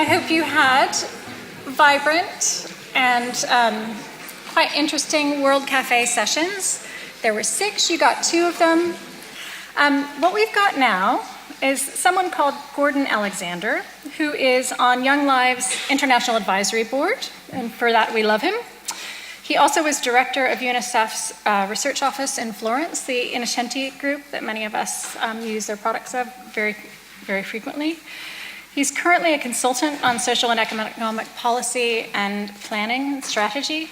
I hope you had vibrant and quite interesting World Café sessions. There were 6, you got 2 of them. What we've got now is someone called Gordon Alexander, who is on Young Lives International Advisory Board, and for that we love him. He also was director of UNICEF's research office in Florence, the Innocenti group that many of us use their products of very, very frequently. He's currently a consultant on social and economic policy and planning and strategy,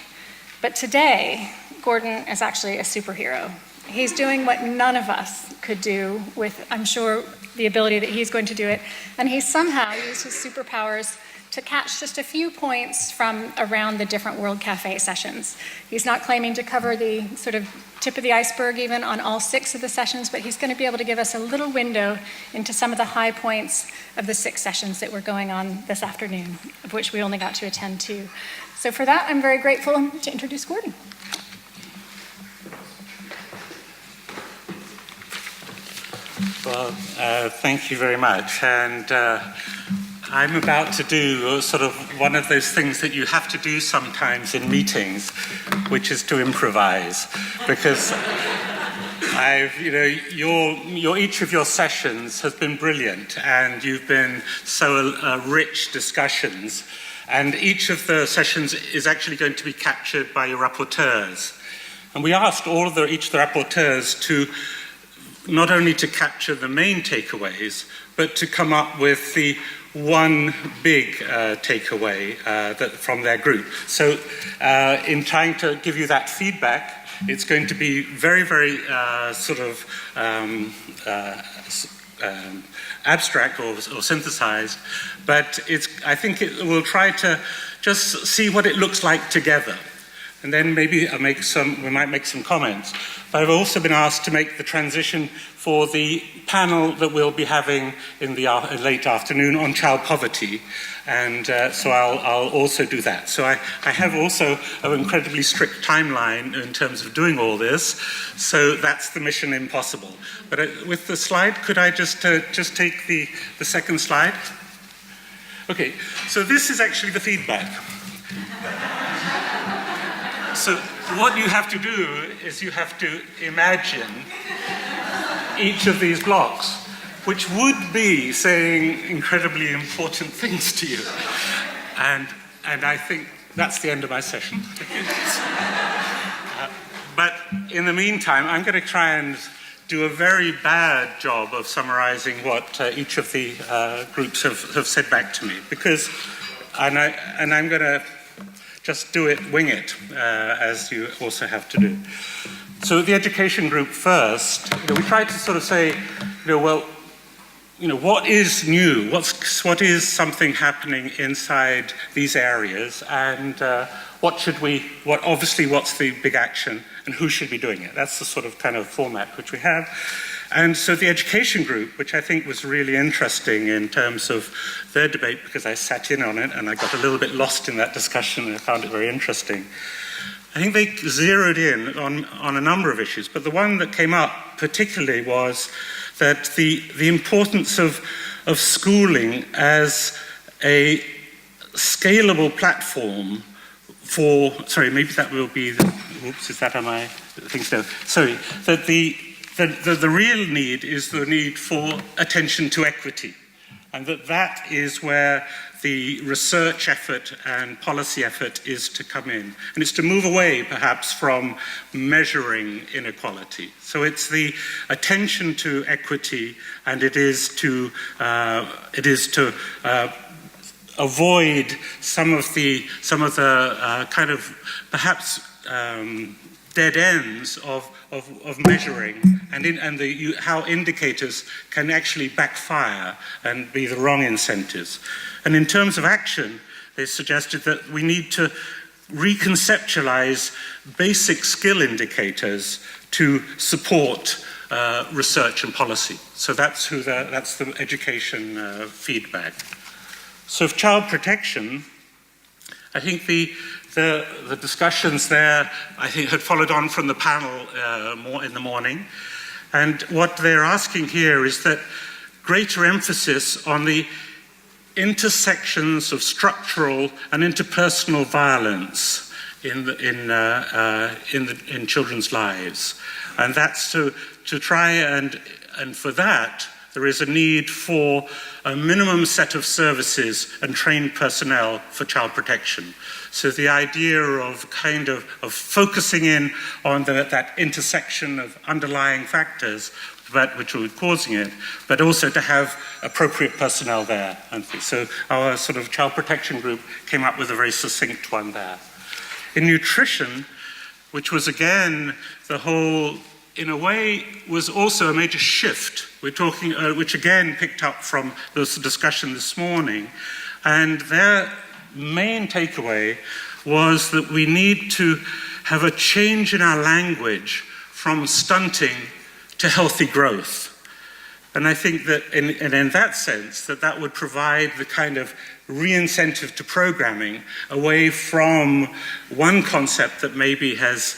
but today, Gordon is actually a superhero. He's doing what none of us could do with, I'm sure, the ability that he's going to do it, and he somehow used his superpowers to catch just a few points from around the different World Café sessions. He's not claiming to cover the sort of tip of the iceberg even on all 6 of the sessions, but he's going to be able to give us a little window into some of the high points of the 6 sessions that were going on this afternoon, of which we only got to attend 2. So for that, I'm very grateful to introduce Gordon. Well, thank you very much. And I'm about to do sort of one of those things that you have to do sometimes in meetings, which is to improvise. Because each of your sessions has been brilliant, and you've been so rich discussions. And each of the sessions is actually going to be captured by your rapporteurs. And we asked each of the rapporteurs to not only to capture the main takeaways, but to come up with the one big takeaway from their group. So in trying to give you that feedback, it's going to be very, very abstract or synthesized, but I think we'll try to just see what it looks like together. And then maybe we might make some comments. But I've also been asked to make the transition for the panel that we'll be having in the late afternoon on child poverty. And so I'll also do that. So I have also an incredibly strict timeline in terms of doing all this. So that's the mission impossible. But with the slide, could I just take the second slide? Okay, so this is actually the feedback. So what you have to do is you have to imagine each of these blocks, which would be saying incredibly important things to you. And I think that's the end of my session. But in the meantime, I'm going to try and do a very bad job of summarizing what each of the groups have said back to me, because, and I'm going to just wing it, as you also have to do. So the education group first, we tried to sort of say, what is new? What is something happening inside these areas? And what's the big action? And who should be doing it? That's the sort of kind of format which we have. And so the education group, which I think was really interesting in terms of their debate, because I sat in on it and I got a little bit lost in that discussion and I found it very interesting. I think they zeroed in on a number of issues, but the one that came up particularly was that the importance of schooling as a scalable platform for, sorry, maybe that will be, is that on my things? No, sorry, that the real need is the need for attention to equity, and that is where the research effort and policy effort is to come in. And it's to move away, perhaps, from measuring inequality. So it's the attention to equity, and it is to avoid some of the kind of perhaps dead ends of measuring, and how indicators can actually backfire and be the wrong incentives. And in terms of action, they suggested that we need to reconceptualize basic skill indicators to support research and policy. So that's the education feedback. So for child protection, I think the discussions there, I think, had followed on from the panel more in the morning. And what they're asking here is that greater emphasis on the intersections of structural and interpersonal violence in children's lives. And that's to try and for that, there is a need for a minimum set of services and trained personnel for child protection. So the idea of kind of focusing in on that intersection of underlying factors which are causing it, but also to have appropriate personnel there. And so our sort of child protection group came up with a very succinct one there. In nutrition, which was again the whole, in a way, was also a major shift. We're talking, which again picked up from this discussion this morning, and their main takeaway was that we need to have a change in our language from stunting to healthy growth. And I think that in that sense, that would provide the kind of re-incentive to programming away from one concept that maybe has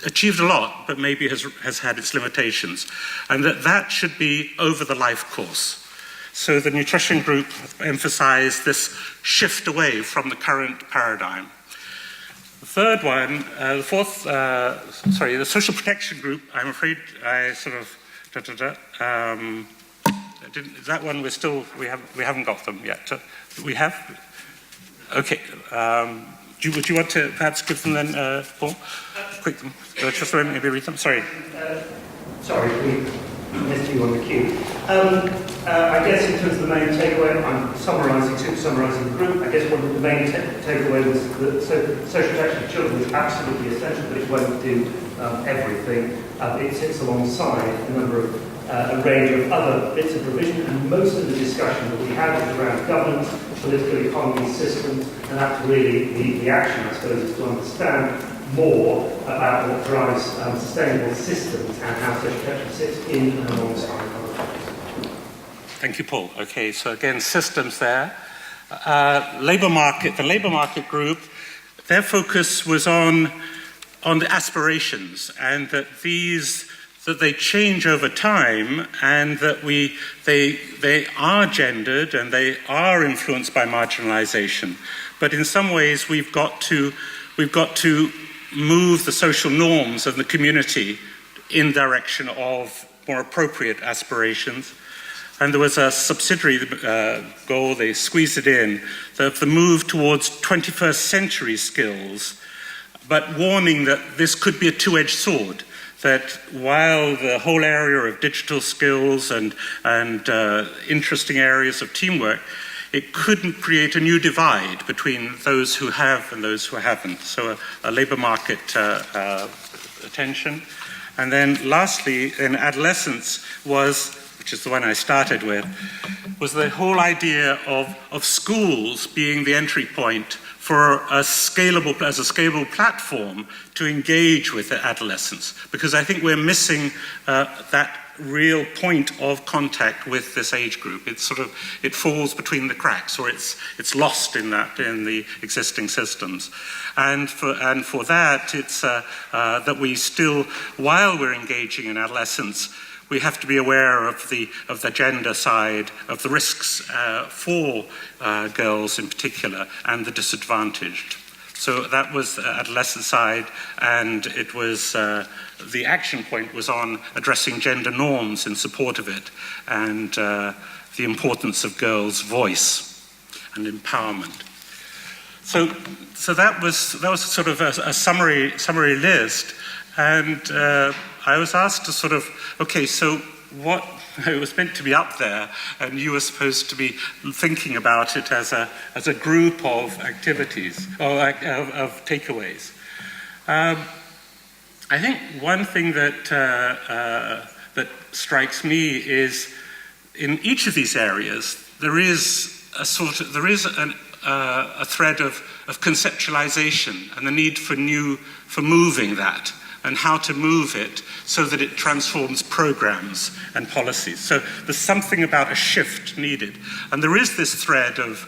achieved a lot, but maybe has had its limitations. And that should be over the life course. So the nutrition group emphasized this shift away from the current paradigm. The third one, the social protection group, I'm afraid I sort of, that one we haven't got them yet. We have? Okay. Would you want to perhaps give them then, Paul? Quick, just maybe read them, sorry. Sorry, we missed you on the queue. I guess in terms of the main takeaway, I'm summarising the group. I guess one of the main takeaway was that social protection of children is absolutely essential, but it won't do everything. It sits alongside a range of other bits of provision, and most of the discussion that we had was around governance, political economy, systems, and that's really the action, I suppose, is to understand more about what drives sustainable systems and how social protection sits in and alongside other factors. Thank you, Paul. Okay, so again, systems there. The labour market group, their focus was on the aspirations, and that they change over time, and that they are gendered and they are influenced by marginalisation. But in some ways, we've got to move the social norms of the community in direction of more appropriate aspirations. And there was a subsidiary goal, they squeezed it in, the move towards 21st century skills, but warning that this could be a two-edged sword, that while the whole area of digital skills and interesting areas of teamwork, it couldn't create a new divide between those who have and those who haven't. So a labour market attention. And then lastly, in adolescence which is the one I started with, was the whole idea of schools being the entry point for a scalable platform to engage with the adolescents. Because I think we're missing that real point of contact with this age group. It falls between the cracks, or it's lost in the existing systems. And for that, it's that we still, while we're engaging in adolescence, we have to be aware of the gender side, of the risks for girls in particular, and the disadvantaged. So that was the adolescent side, and it was the action point was on addressing gender norms in support of it, and the importance of girls' voice and empowerment. So that was sort of a summary list, and I was asked to sort of, okay, so what, it was meant to be up there, and you were supposed to be thinking about it as a group of activities, or of takeaways. I think one thing that strikes me is, in each of these areas, there is a thread of conceptualization and the need for moving that, and how to move it so that it transforms programs and policies. So there's something about a shift needed. And there is this thread of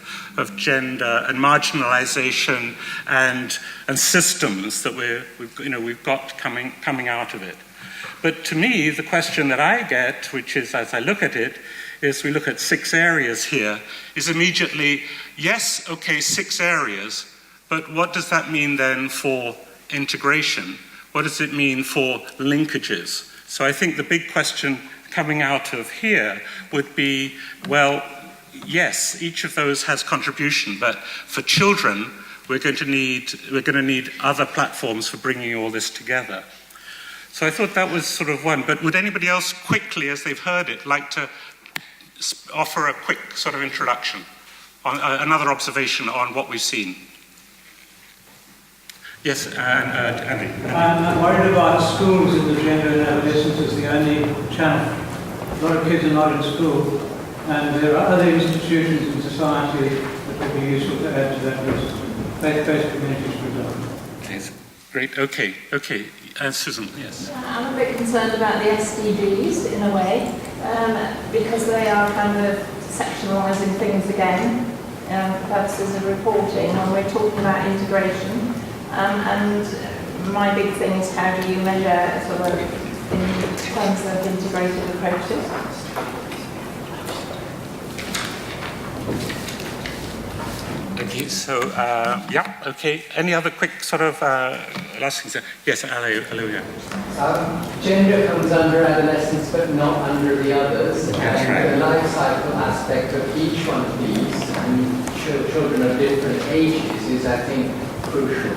gender and marginalization and systems that we've got coming out of it. But to me, the question that I get, which is, as I look at it, is we look at 6 areas here, is immediately, yes, okay, 6 areas, but what does that mean then for integration? What does it mean for linkages? So I think the big question coming out of here would be, well, yes, each of those has contribution, but for children, we're going to need other platforms for bringing all this together. So I thought that was sort of one, but would anybody else quickly, as they've heard it, like to offer a quick sort of introduction, on another observation on what we've seen? Yes, Andy. I'm worried about schools in the gender and adolescence as the only channel. A lot of kids are not in school, and there are other institutions in society that would be useful to add to that list. Faith-based communities, for example. Yes. Great, okay. Susan, yes. I'm a bit concerned about the SDGs in a way, because they are kind of sectionalising things again for purposes of reporting when we're talking about integration. And my big thing is, how do you measure sort of in terms of integrated approaches? Okay, so, okay. Any other quick sort of last things? Yes, hello, yeah. Gender comes under adolescence, but not under the others. That's right. The life cycle aspect of each one of these, and children of different ages, is, I think, crucial.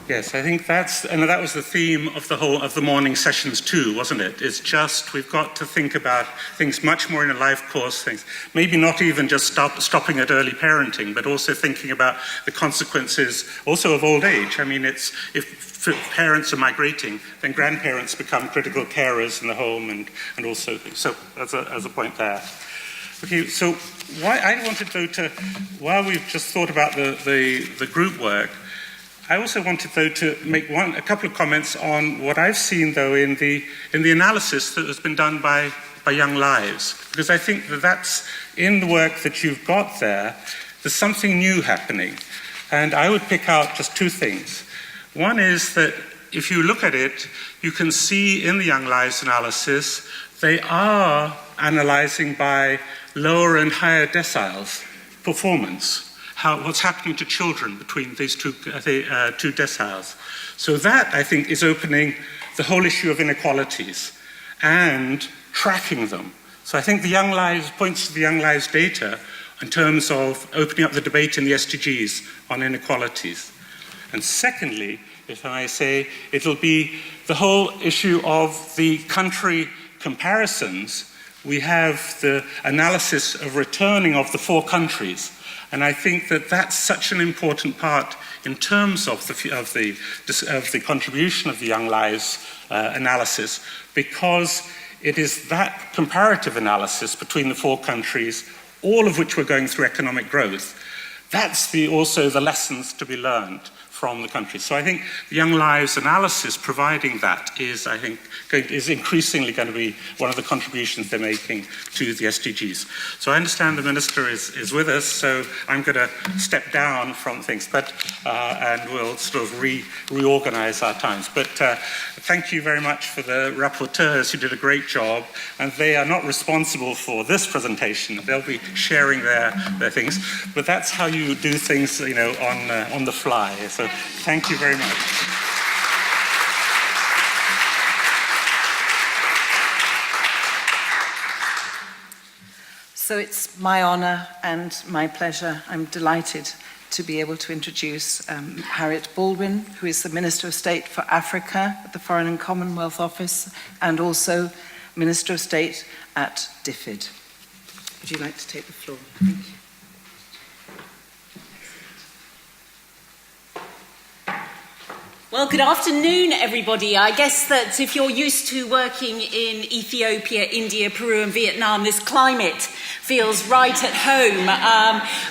Yes, I think that was the theme of the morning sessions too, wasn't it? It's just, we've got to think about things much more in a life course, things. Maybe not even just stopping at early parenting, but also thinking about the consequences also of old age. I mean, if parents are migrating, then grandparents become critical carers in the home and also, so as a point there. Okay, so I wanted though while we've just thought about the group work, I also wanted, though, to make a couple of comments on what I've seen, though, in the analysis that has been done by Young Lives, because I think that's in the work that you've got there. There's something new happening, and I would pick out just 2 things. One is that if you look at it, you can see in the Young Lives analysis they are analysing by lower and higher deciles performance. What's happening to children between these two deciles. So that, I think, is opening the whole issue of inequalities and tracking them. So I think the Young Lives points to the Young Lives data in terms of opening up the debate in the SDGs on inequalities. And secondly, if I say, it'll be the whole issue of the country comparisons. We have the analysis of returning of the 4 countries. And I think that that's such an important part in terms of the contribution of the Young Lives analysis, because it is that comparative analysis between the 4 countries, all of which were going through economic growth. That's also the lessons to be learned from the countries. So I think the Young Lives analysis providing that is, I think, is increasingly going to be one of the contributions they're making to the SDGs. So I understand the Minister is with us, so I'm going to step down from things, but and we'll sort of reorganize our times. But thank you very much for the rapporteurs who did a great job, and they are not responsible for this presentation. They'll be sharing their things, but that's how you do things, you know, on the fly. So thank you very much. So it's my honour and my pleasure. I'm delighted to be able to introduce Harriett Baldwin, who is the Minister of State for Africa at the Foreign and Commonwealth Office, and also Minister of State at DFID. Would you like to take the floor? Thank you. Well, good afternoon, everybody. I guess that if you're used to working in Ethiopia, India, Peru, and Vietnam, this climate feels right at home.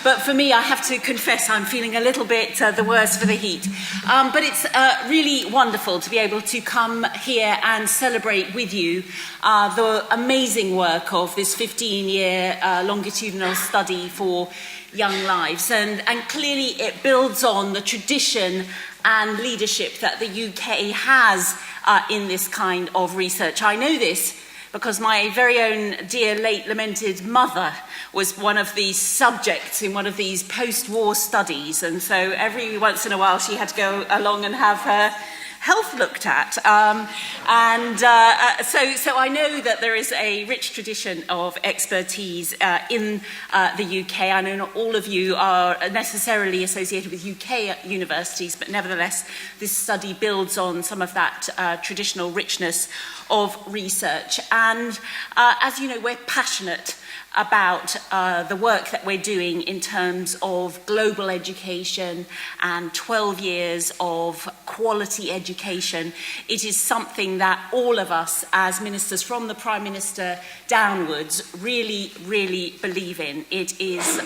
But for me, I have to confess, I'm feeling a little bit the worse for the heat. But it's really wonderful to be able to come here and celebrate with you the amazing work of this 15-year longitudinal study for Young Lives. And clearly it builds on the tradition and leadership that the UK has in this kind of research. I know this because my very own dear late lamented mother was one of the subjects in one of these post-war studies, and so every once in a while she had to go along and have her health looked at. So I know that there is a rich tradition of expertise in the UK. I know not all of you are necessarily associated with UK universities, but nevertheless, this study builds on some of that traditional richness of research. And as you know, we're passionate about the work that we're doing in terms of global education and 12 years of quality education. It is something that all of us as ministers, from the Prime Minister downwards, really, really believe in. It is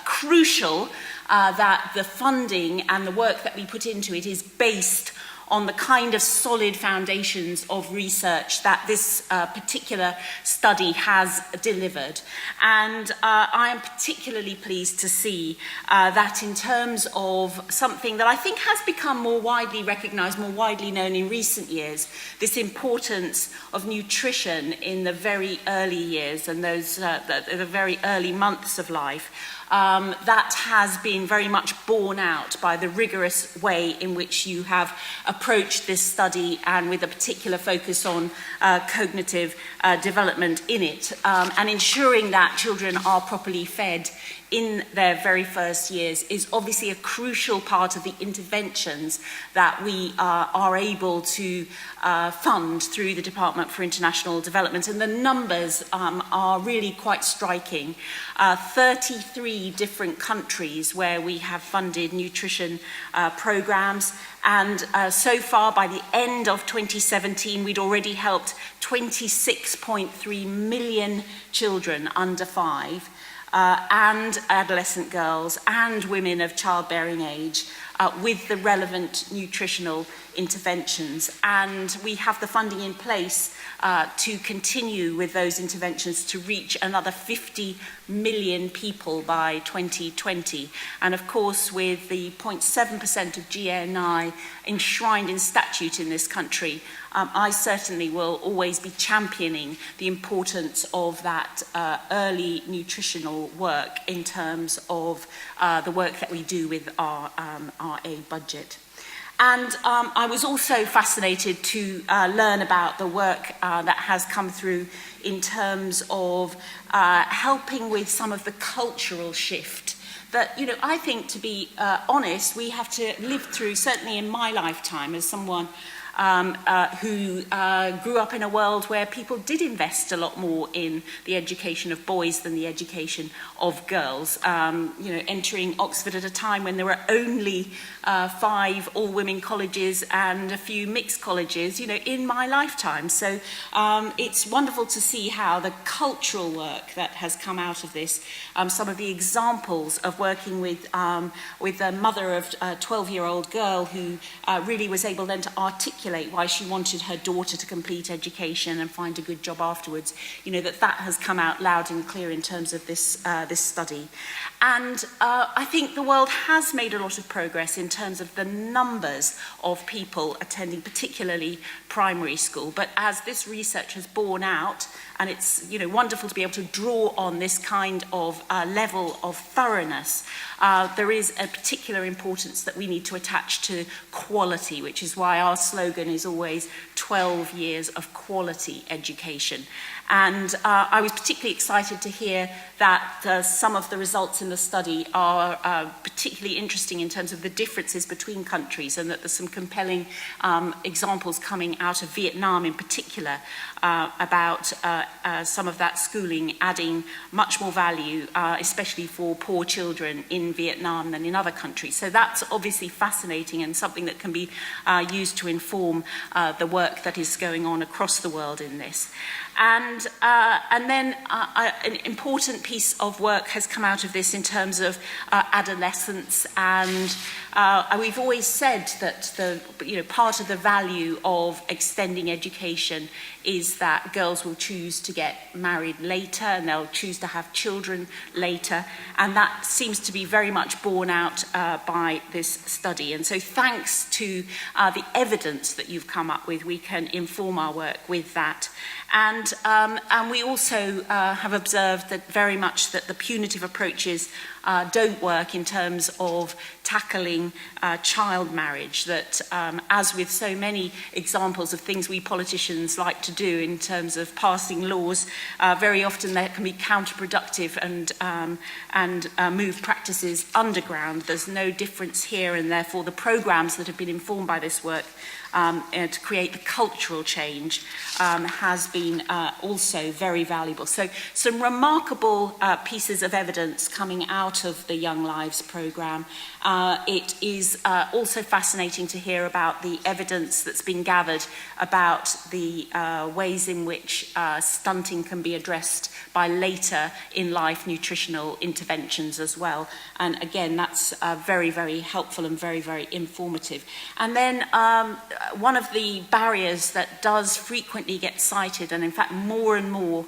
crucial that the funding and the work that we put into it is based on the kind of solid foundations of research that this particular study has delivered. And I am particularly pleased to see that in terms of something that I think has become more widely recognised, more widely known in recent years, this importance of nutrition in the very early years and those the very early months of life. That has been very much borne out by the rigorous way in which you have approached this study, and with a particular focus on cognitive development in it, and ensuring that children are properly fed in their very first years is obviously a crucial part of the interventions that we are able to fund through the Department for International Development. And the numbers are really quite striking. 33 different countries where we have funded nutrition programs. And so far, by the end of 2017, we'd already helped 26.3 million children under 5. And adolescent girls and women of childbearing age with the relevant nutritional interventions. And we have the funding in place to continue with those interventions to reach another 50 million people by 2020. And of course, with the 0.7% of GNI enshrined in statute in this country, I certainly will always be championing the importance of that early nutritional work in terms of the work that we do with our aid budget. And I was also fascinated to learn about the work that has come through in terms of helping with some of the cultural shift that, you know, I think, to be honest, we have to live through, certainly in my lifetime, as someone who grew up in a world where people did invest a lot more in the education of boys than the education of girls. You know, entering Oxford at a time when there were only 5 all-women colleges and a few mixed colleges, you know, in my lifetime. So it's wonderful to see how the cultural work that has come out of this, some of the examples of working with a mother of a 12-year-old girl who really was able then to articulate why she wanted her daughter to complete education and find a good job afterwards. You know, that has come out loud and clear in terms of this study. And I think the world has made a lot of progress in terms of the numbers of people attending, particularly primary school. But as this research has borne out, and it's, you know, wonderful to be able to draw on this kind of level of thoroughness, there is a particular importance that we need to attach to quality, which is why our slogan is always 12 years of quality education. And I was particularly excited to hear that some of the results in the study are particularly interesting in terms of the differences between countries, and that there's some compelling examples coming out of Vietnam in particular about some of that schooling adding much more value, especially for poor children in Vietnam than in other countries. So that's obviously fascinating and something that can be used to inform the work that is going on across the world in this. And then an important piece of work has come out of this in terms of adolescence, and we've always said that part of the value of extending education is that girls will choose to get married later and they'll choose to have children later, and that seems to be very much borne out by this study. And so thanks to the evidence evidence that you've come up with, we can inform our work with that. And we also have observed that very much that the punitive approaches don't work in terms of tackling child marriage, that as with so many examples of things we politicians like to do in terms of passing laws, very often they can be counterproductive and move practices underground. There's no difference here, and therefore the programs that have been informed by this work to create the cultural change has been also very valuable. So some remarkable pieces of evidence coming out of the Young Lives programme. It is also fascinating to hear about the evidence that's been gathered about the ways in which stunting can be addressed by later in life nutritional interventions as well. And again, that's very, very helpful and very, very informative. And then one of the barriers that does frequently get cited, and in fact more and more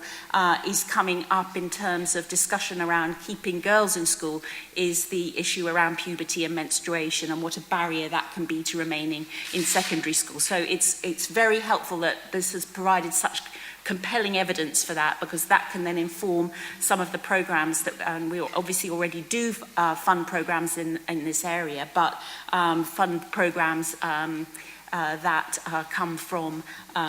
is coming up in terms of discussion around keeping girls in school, is the issue around puberty and menstruation and what a barrier that can be to remaining in secondary school. So it's very helpful that this has provided such compelling evidence for that, because that can then inform some of the programs that, and we obviously already do fund programs in this area, but fund programs that come from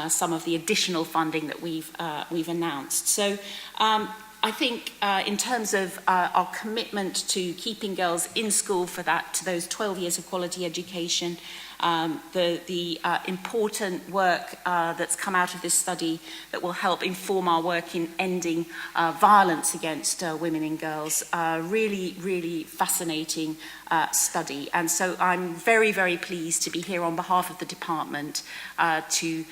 some of the additional funding that we've announced. So I think in terms of our commitment to keeping girls in school for that, to those 12 years of quality education, the important work that's come out of this study that will help inform our work in ending violence against women and girls, really, really fascinating study. And so I'm very, very pleased to be here on behalf of the department to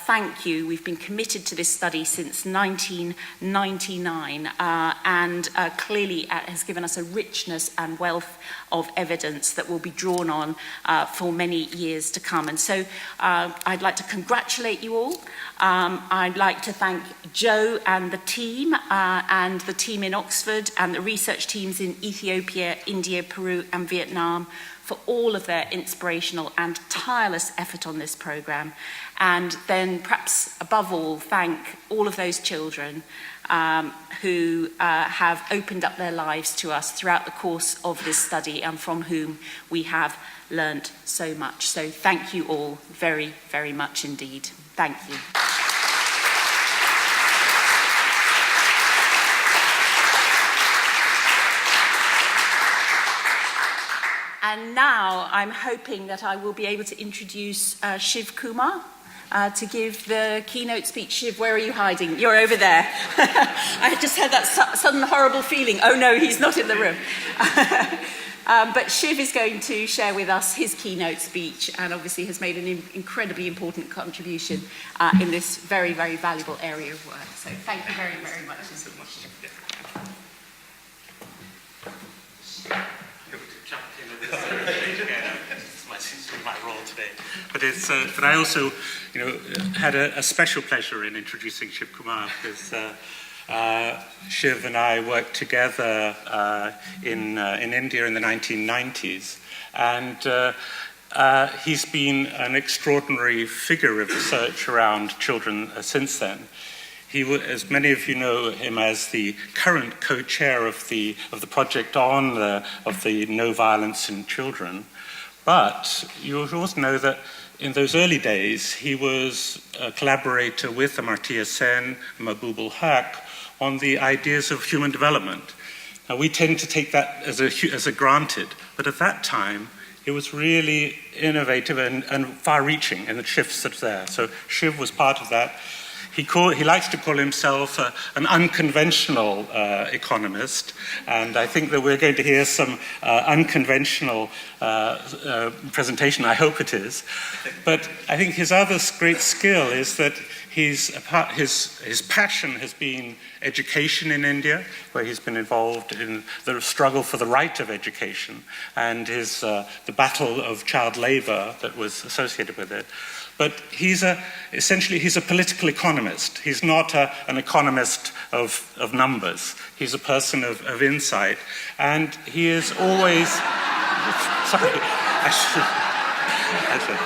thank you. We've been committed to this study since 1999 and clearly has given us a richness and wealth of evidence that will be drawn on for many years to come. And so I'd like to congratulate you all. I'd like to thank Joe and the team in Oxford and the research teams in Ethiopia, India, Peru and Vietnam for all of their inspirational and tireless effort on this programme. And then perhaps above all, thank all of those children who have opened up their lives to us throughout the course of this study and from whom we have learnt so much. So thank you all very, very much indeed. Thank you. And now I'm hoping that I will be able to introduce Shiva Kumar to give the keynote speech. Shiv, where are you hiding? You're over there. I just had that sudden horrible feeling. Oh no, he's not in the room. But Shiv is going to share with us his keynote speech and obviously has made an incredibly important contribution in this very, very valuable area of work. So thank you very, very much. It's my role today, but I also, had a special pleasure in introducing Shiva Kumar because Shiv and I worked together in India in the 1990s, and he's been an extraordinary figure of research around children since then. He, as many of you know him as the current co-chair of the project of the No Violence in Children, but you also know that in those early days he was a collaborator with Amartya Sen and Mahbub-ul Haq on the ideas of human development. Now we tend to take that as a granted, but at that time it was really innovative and far-reaching in the shifts that are there. So Shiv was part of that. He likes to call himself an unconventional economist, and I think that we're going to hear some unconventional presentation, I hope it is. But I think his other great skill is that his passion has been education in India, where he's been involved in the struggle for the right of education and the battle of child labour that was associated with it. But essentially he's a political economist. He's not an economist of numbers. He's a person of insight. And he is always... Sorry, I should...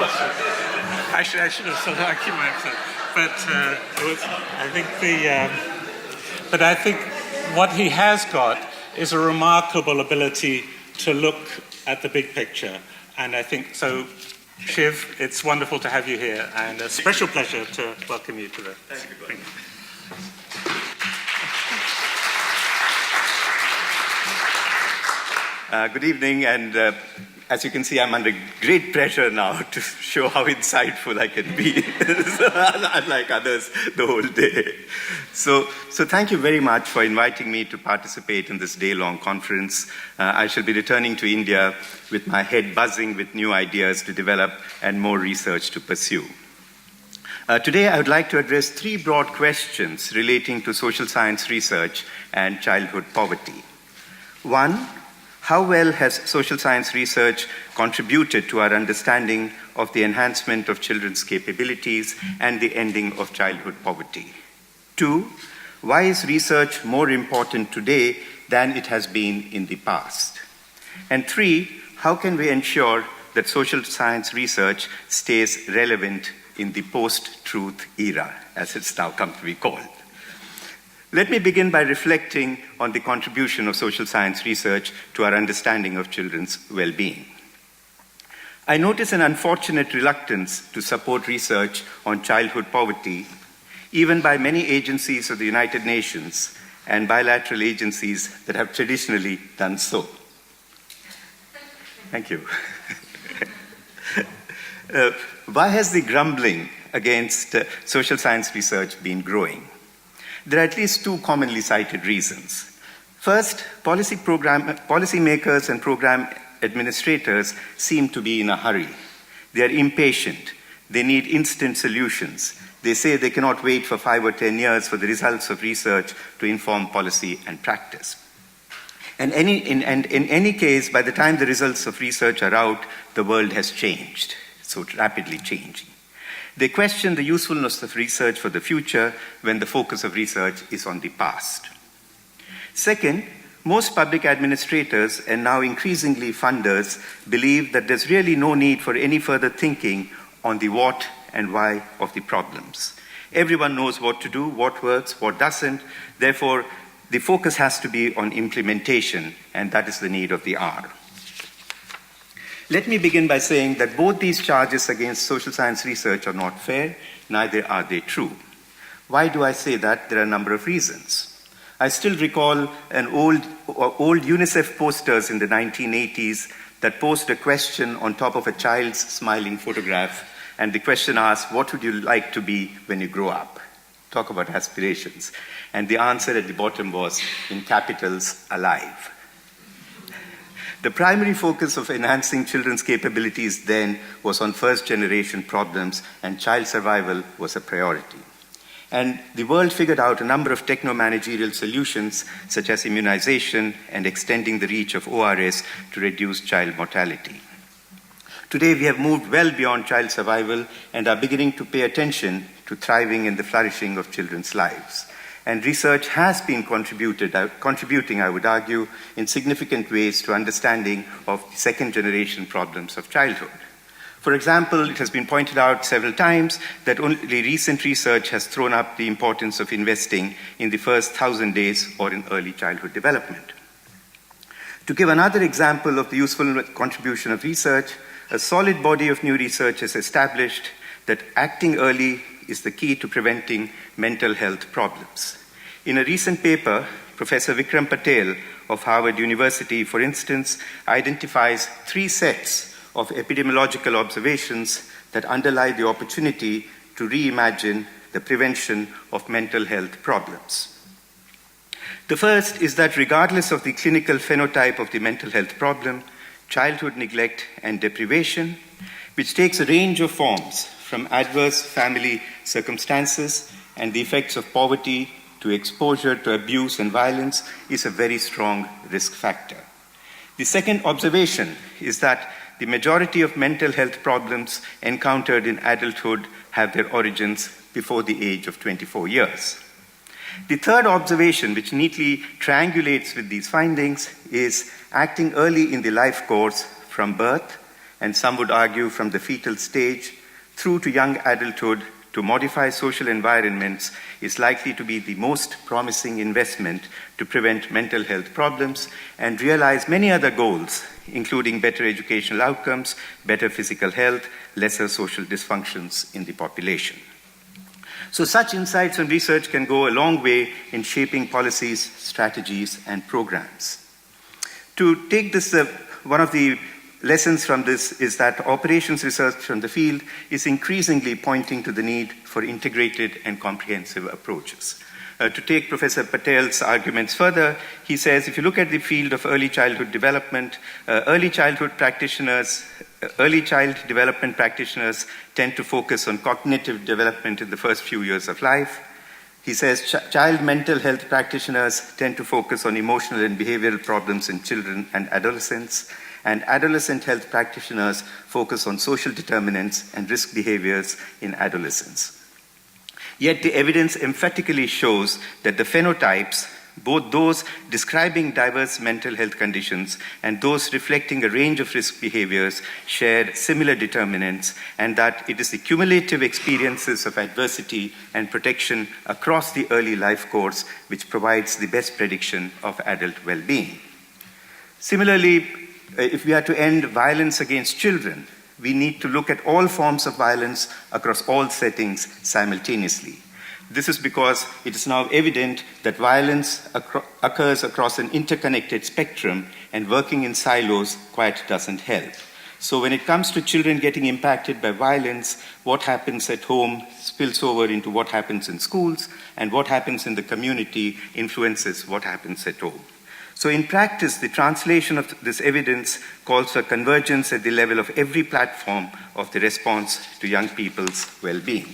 I should have sort of occupied myself. But I think what he has got is a remarkable ability to look at the big picture. And I think so, Shiv, it's wonderful to have you here, and a special pleasure to welcome you to the. Thank you. Good evening, and as you can see, I'm under great pressure now to show how insightful I can be, unlike others the whole day. So thank you very much for inviting me to participate in this day-long conference. I shall be returning to India with my head buzzing with new ideas to develop and more research to pursue. Today, I would like to address three broad questions relating to social science research and childhood poverty. One, how well has social science research contributed to our understanding of the enhancement of children's capabilities and the ending of childhood poverty? Two, why is research more important today than it has been in the past? And three, how can we ensure that social science research stays relevant in the post-truth era, as it's now come to be called? Let me begin by reflecting on the contribution of social science research to our understanding of children's well-being. I notice an unfortunate reluctance to support research on childhood poverty, even by many agencies of the United Nations and bilateral agencies that have traditionally done so. Thank you. Why has the grumbling against social science research been growing? There are at least two commonly cited reasons. First, policymakers and program administrators seem to be in a hurry. They are impatient. They need instant solutions. They say they cannot wait for 5 or 10 years for the results of research to inform policy and practice. And in any case, by the time the results of research are out, the world has changed, so rapidly changing. They question the usefulness of research for the future when the focus of research is on the past. Second, most public administrators and now increasingly funders believe that there's really no need for any further thinking on the what and why of the problems. Everyone knows what to do, what works, what doesn't. Therefore, the focus has to be on implementation, and that is the need of the hour. Let me begin by saying that both these charges against social science research are not fair, neither are they true. Why do I say that? There are a number of reasons. I still recall an old UNICEF posters in the 1980s that posed a question on top of a child's smiling photograph, and the question asked, what would you like to be when you grow up? Talk about aspirations. And the answer at the bottom was, in capitals, alive. The primary focus of enhancing children's capabilities then was on first-generation problems, and child survival was a priority. And the world figured out a number of techno-managerial solutions, such as immunization and extending the reach of ORS to reduce child mortality. Today, we have moved well beyond child survival and are beginning to pay attention to thriving and the flourishing of children's lives. And research has been contributing, I would argue, in significant ways to understanding of second-generation problems of childhood. For example, it has been pointed out several times that only recent research has thrown up the importance of investing in the first 1,000 days or in early childhood development. To give another example of the useful contribution of research, a solid body of new research has established that acting early is the key to preventing mental health problems. In a recent paper, Professor Vikram Patel of Harvard University, for instance, identifies 3 sets of epidemiological observations that underlie the opportunity to reimagine the prevention of mental health problems. The first is that regardless of the clinical phenotype of the mental health problem, childhood neglect and deprivation, which takes a range of forms from adverse family circumstances and the effects of poverty to exposure to abuse and violence, is a very strong risk factor. The second observation is that the majority of mental health problems encountered in adulthood have their origins before the age of 24 years. The third observation, which neatly triangulates with these findings, is acting early in the life course from birth and some would argue from the fetal stage through to young adulthood to modify social environments is likely to be the most promising investment to prevent mental health problems and realize many other goals, including better educational outcomes, better physical health, lesser social dysfunctions in the population. So such insights and research can go a long way in shaping policies, strategies, and programs. To take this, one of the lessons from this is that operations research from the field is increasingly pointing to the need for integrated and comprehensive approaches. To take Professor Patel's arguments further, he says, if you look at the field of early childhood development, early child development practitioners tend to focus on cognitive development in the first few years of life. He says child mental health practitioners tend to focus on emotional and behavioral problems in children and adolescents, and adolescent health practitioners focus on social determinants and risk behaviors in adolescence. Yet the evidence emphatically shows that the phenotypes, both those describing diverse mental health conditions and those reflecting a range of risk behaviors, share similar determinants, and that it is the cumulative experiences of adversity and protection across the early life course which provides the best prediction of adult well-being. Similarly, if we are to end violence against children, we need to look at all forms of violence across all settings simultaneously. This is because it is now evident that violence occurs across an interconnected spectrum, and working in silos quite doesn't help. So when it comes to children getting impacted by violence, what happens at home spills over into what happens in schools, and what happens in the community influences what happens at home. So in practice, the translation of this evidence calls for convergence at the level of every platform of the response to young people's well-being.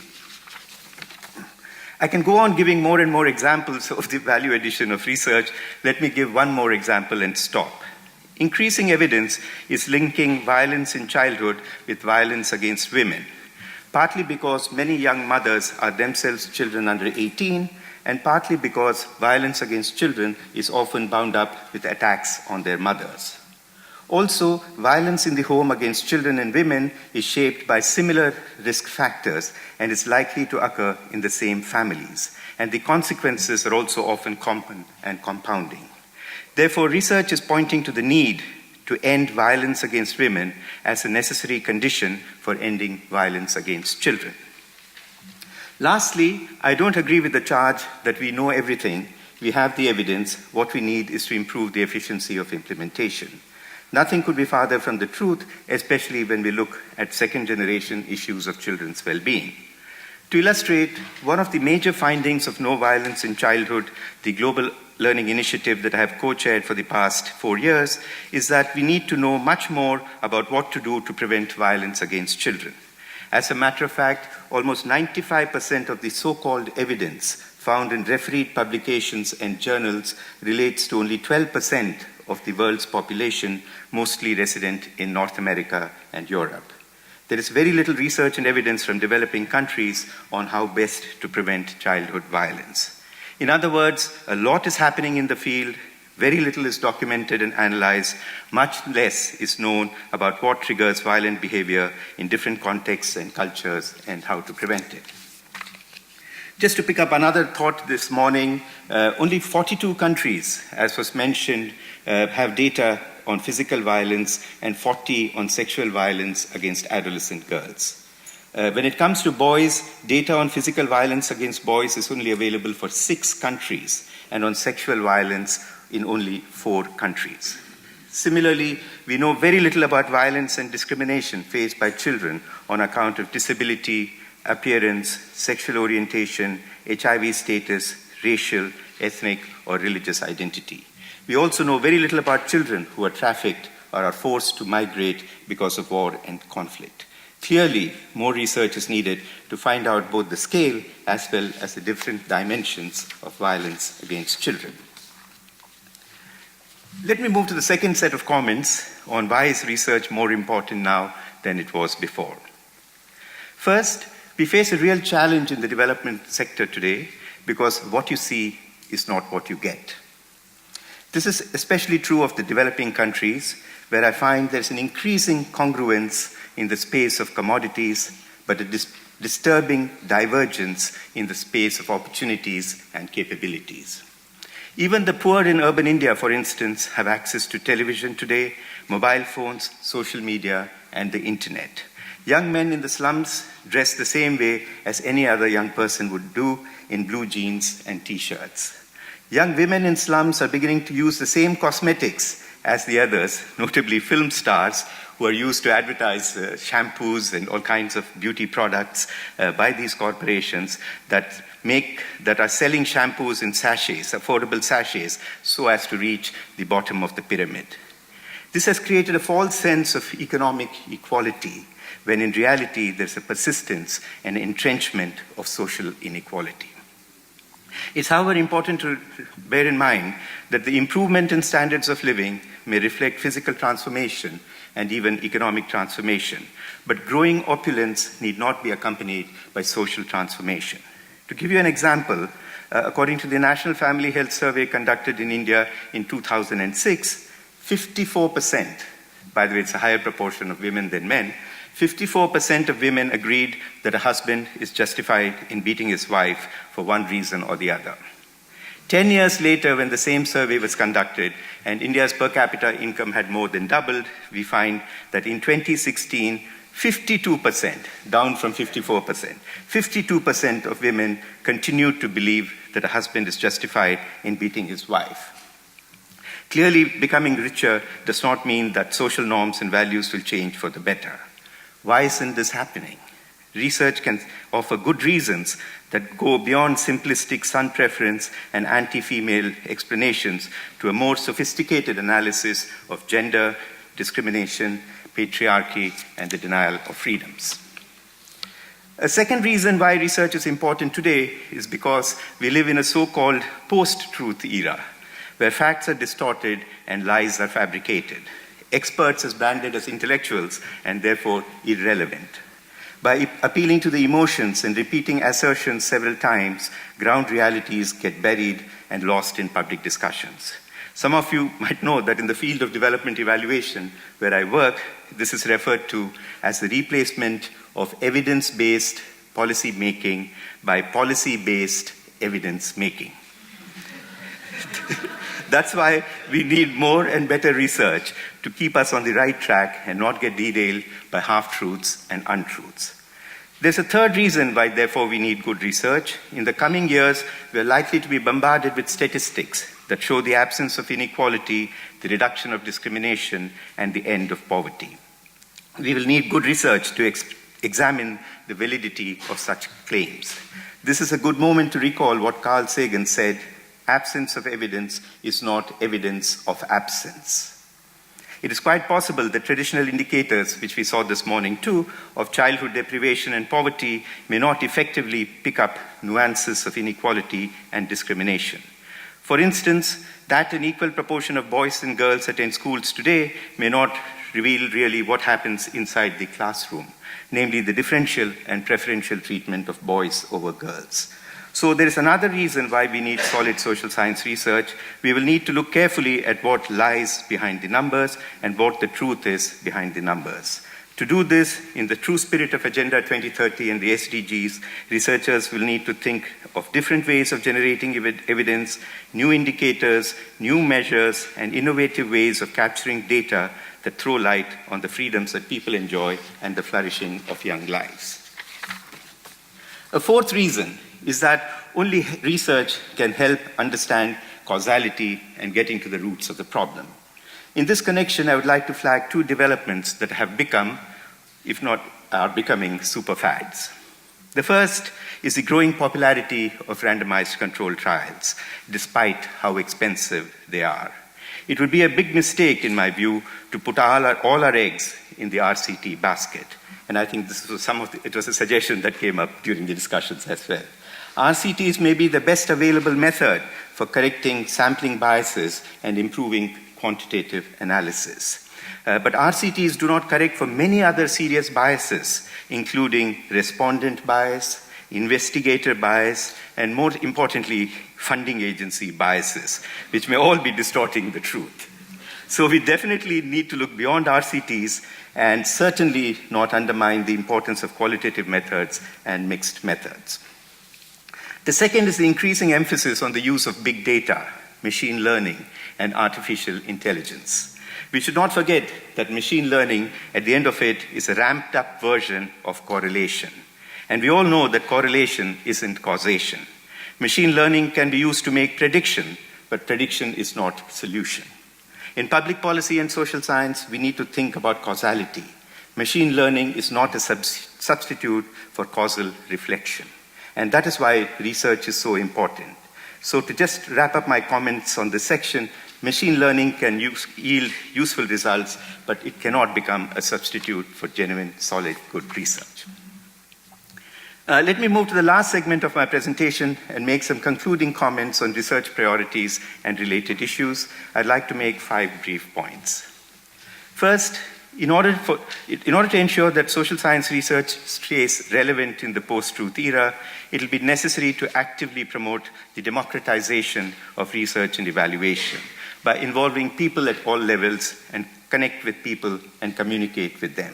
I can go on giving more and more examples of the value addition of research. Let me give one more example and stop. Increasing evidence is linking violence in childhood with violence against women, partly because many young mothers are themselves children under 18, and partly because violence against children is often bound up with attacks on their mothers. Also, violence in the home against children and women is shaped by similar risk factors and is likely to occur in the same families, and the consequences are also often common and compounding. Therefore, research is pointing to the need to end violence against women as a necessary condition for ending violence against children. Lastly, I don't agree with the charge that we know everything, we have the evidence, what we need is to improve the efficiency of implementation. Nothing could be farther from the truth, especially when we look at second-generation issues of children's well-being. To illustrate, one of the major findings of No Violence in Childhood, the global learning initiative that I have co-chaired for the past 4 years, is that we need to know much more about what to do to prevent violence against children. As a matter of fact, almost 95% of the so-called evidence found in refereed publications and journals relates to only 12% of the world's population, mostly resident in North America and Europe. There is very little research and evidence from developing countries on how best to prevent childhood violence. In other words, a lot is happening in the field, very little is documented and analyzed, much less is known about what triggers violent behavior in different contexts and cultures and how to prevent it. Just to pick up another thought this morning, only 42 countries, as was mentioned, have data on physical violence and 40 on sexual violence against adolescent girls. When it comes to boys, data on physical violence against boys is only available for 6 countries, and on sexual violence in only 4 countries. Similarly, we know very little about violence and discrimination faced by children on account of disability, appearance, sexual orientation, HIV status, racial, ethnic, or religious identity. We also know very little about children who are trafficked or are forced to migrate because of war and conflict. Clearly, more research is needed to find out both the scale as well as the different dimensions of violence against children. Let me move to the second set of comments on why is research more important now than it was before. First, we face a real challenge in the development sector today because what you see is not what you get. This is especially true of the developing countries, where I find there's an increasing congruence in the space of commodities, but a disturbing divergence in the space of opportunities and capabilities. Even the poor in urban India, for instance, have access to television today, mobile phones, social media, and the internet. Young men in the slums dress the same way as any other young person would do, in blue jeans and t-shirts. Young women in slums are beginning to use the same cosmetics as the others, notably film stars, who are used to advertise shampoos and all kinds of beauty products by these corporations that are selling shampoos in sachets, affordable sachets, so as to reach the bottom of the pyramid. This has created a false sense of economic equality, when in reality there's a persistence and entrenchment of social inequality. It's, however, important to bear in mind that the improvement in standards of living may reflect physical transformation and even economic transformation, but growing opulence need not be accompanied by social transformation. To give you an example, according to the National Family Health Survey conducted in India in 2006, 54%, by the way, it's a higher proportion of women than men, 54% of women agreed that a husband is justified in beating his wife for one reason or the other. 10 years later, when the same survey was conducted and India's per capita income had more than doubled, we find that in 2016, 52%, down from 54%, 52% of women continued to believe that a husband is justified in beating his wife. Clearly, becoming richer does not mean that social norms and values will change for the better. Why isn't this happening? Research can offer good reasons that go beyond simplistic son preference and anti-female explanations to a more sophisticated analysis of gender, discrimination, patriarchy, and the denial of freedoms. A second reason why research is important today is because we live in a so-called post-truth era, where facts are distorted and lies are fabricated. Experts are branded as intellectuals and therefore irrelevant. By appealing to the emotions and repeating assertions several times, ground realities get buried and lost in public discussions. Some of you might know that in the field of development evaluation, where I work, this is referred to as the replacement of evidence-based policy making by policy-based evidence making. That's why we need more and better research to keep us on the right track and not get derailed by half-truths and untruths. There's a third reason why, therefore, we need good research. In the coming years, we're likely to be bombarded with statistics that show the absence of inequality, the reduction of discrimination, and the end of poverty. We will need good research to examine the validity of such claims. This is a good moment to recall what Carl Sagan said: absence of evidence is not evidence of absence. It is quite possible that traditional indicators, which we saw this morning too, of childhood deprivation and poverty may not effectively pick up nuances of inequality and discrimination. For instance, that an equal proportion of boys and girls attend schools today may not reveal really what happens inside the classroom, namely the differential and preferential treatment of boys over girls. So there is another reason why we need solid social science research. We will need to look carefully at what lies behind the numbers and what the truth is behind the numbers. To do this, in the true spirit of Agenda 2030 and the SDGs, researchers will need to think of different ways of generating evidence, new indicators, new measures, and innovative ways of capturing data that throw light on the freedoms that people enjoy and the flourishing of young lives. A fourth reason is that only research can help understand causality and getting to the roots of the problem. In this connection, I would like to flag two developments that have become, if not are becoming, super fads. The first is the growing popularity of randomized controlled trials, despite how expensive they are. It would be a big mistake, in my view, to put all our eggs in the RCT basket. And I think this was it was a suggestion that came up during the discussions as well. RCTs may be the best available method for correcting sampling biases and improving quantitative analysis. But RCTs do not correct for many other serious biases, including respondent bias, investigator bias, and more importantly, funding agency biases, which may all be distorting the truth. So we definitely need to look beyond RCTs and certainly not undermine the importance of qualitative methods and mixed methods. The second is the increasing emphasis on the use of big data, machine learning, and artificial intelligence. We should not forget that machine learning, at the end of it, is a ramped up version of correlation. And we all know that correlation isn't causation. Machine learning can be used to make prediction, but prediction is not solution. In public policy and social science, we need to think about causality. Machine learning is not a substitute for causal reflection. And that is why research is so important. So to just wrap up my comments on this section, machine learning can yield useful results, but it cannot become a substitute for genuine, solid, good research. Let me move to the last segment of my presentation and make some concluding comments on research priorities and related issues. I'd like to make 5 brief points. First, in order to ensure that social science research stays relevant in the post-truth era, it will be necessary to actively promote the democratization of research and evaluation by involving people at all levels and connect with people and communicate with them.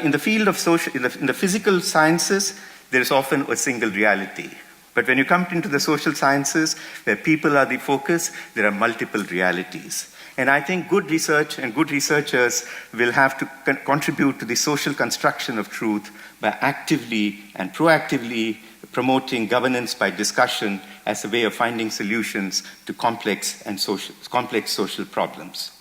In the field of in the physical sciences, there is often a single reality. But when you come into the social sciences, where people are the focus, there are multiple realities. And I think good research and good researchers will have to contribute to the social construction of truth by actively and proactively promoting governance by discussion as a way of finding solutions to complex social problems.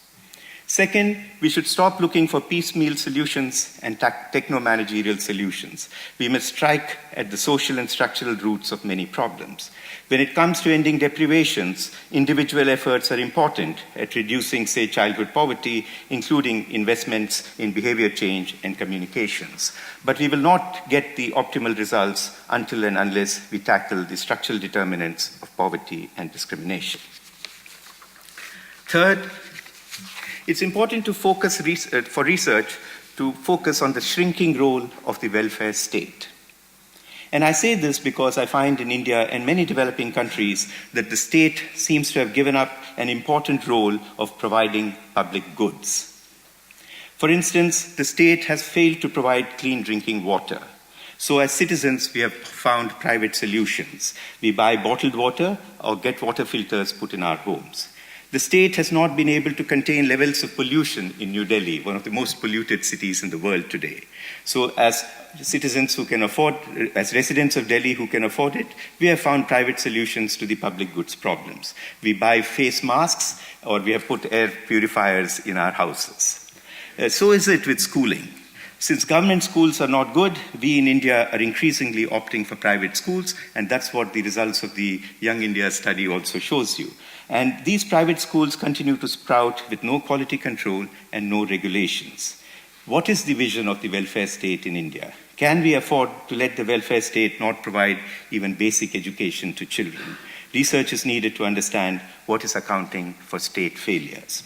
Second, we should stop looking for piecemeal solutions and techno-managerial solutions. We must strike at the social and structural roots of many problems. When it comes to ending deprivations, individual efforts are important at reducing, say, childhood poverty, including investments in behavior change and communications. But we will not get the optimal results until and unless we tackle the structural determinants of poverty and discrimination. Third, it's important to focus for research to focus on the shrinking role of the welfare state. And I say this because I find in India and many developing countries that the state seems to have given up an important role of providing public goods. For instance, the state has failed to provide clean drinking water. So as citizens, we have found private solutions. We buy bottled water or get water filters put in our homes. The state has not been able to contain levels of pollution in New Delhi, one of the most polluted cities in the world today. So as citizens who can afford, as residents of Delhi who can afford it, we have found private solutions to the public goods problems. We buy face masks or we have put air purifiers in our houses. So is it with schooling. Since government schools are not good, we in India are increasingly opting for private schools, and that's what the results of the Young India study also shows you. And these private schools continue to sprout with no quality control and no regulations. What is the vision of the welfare state in India? Can we afford to let the welfare state not provide even basic education to children? Research is needed to understand what is accounting for state failures.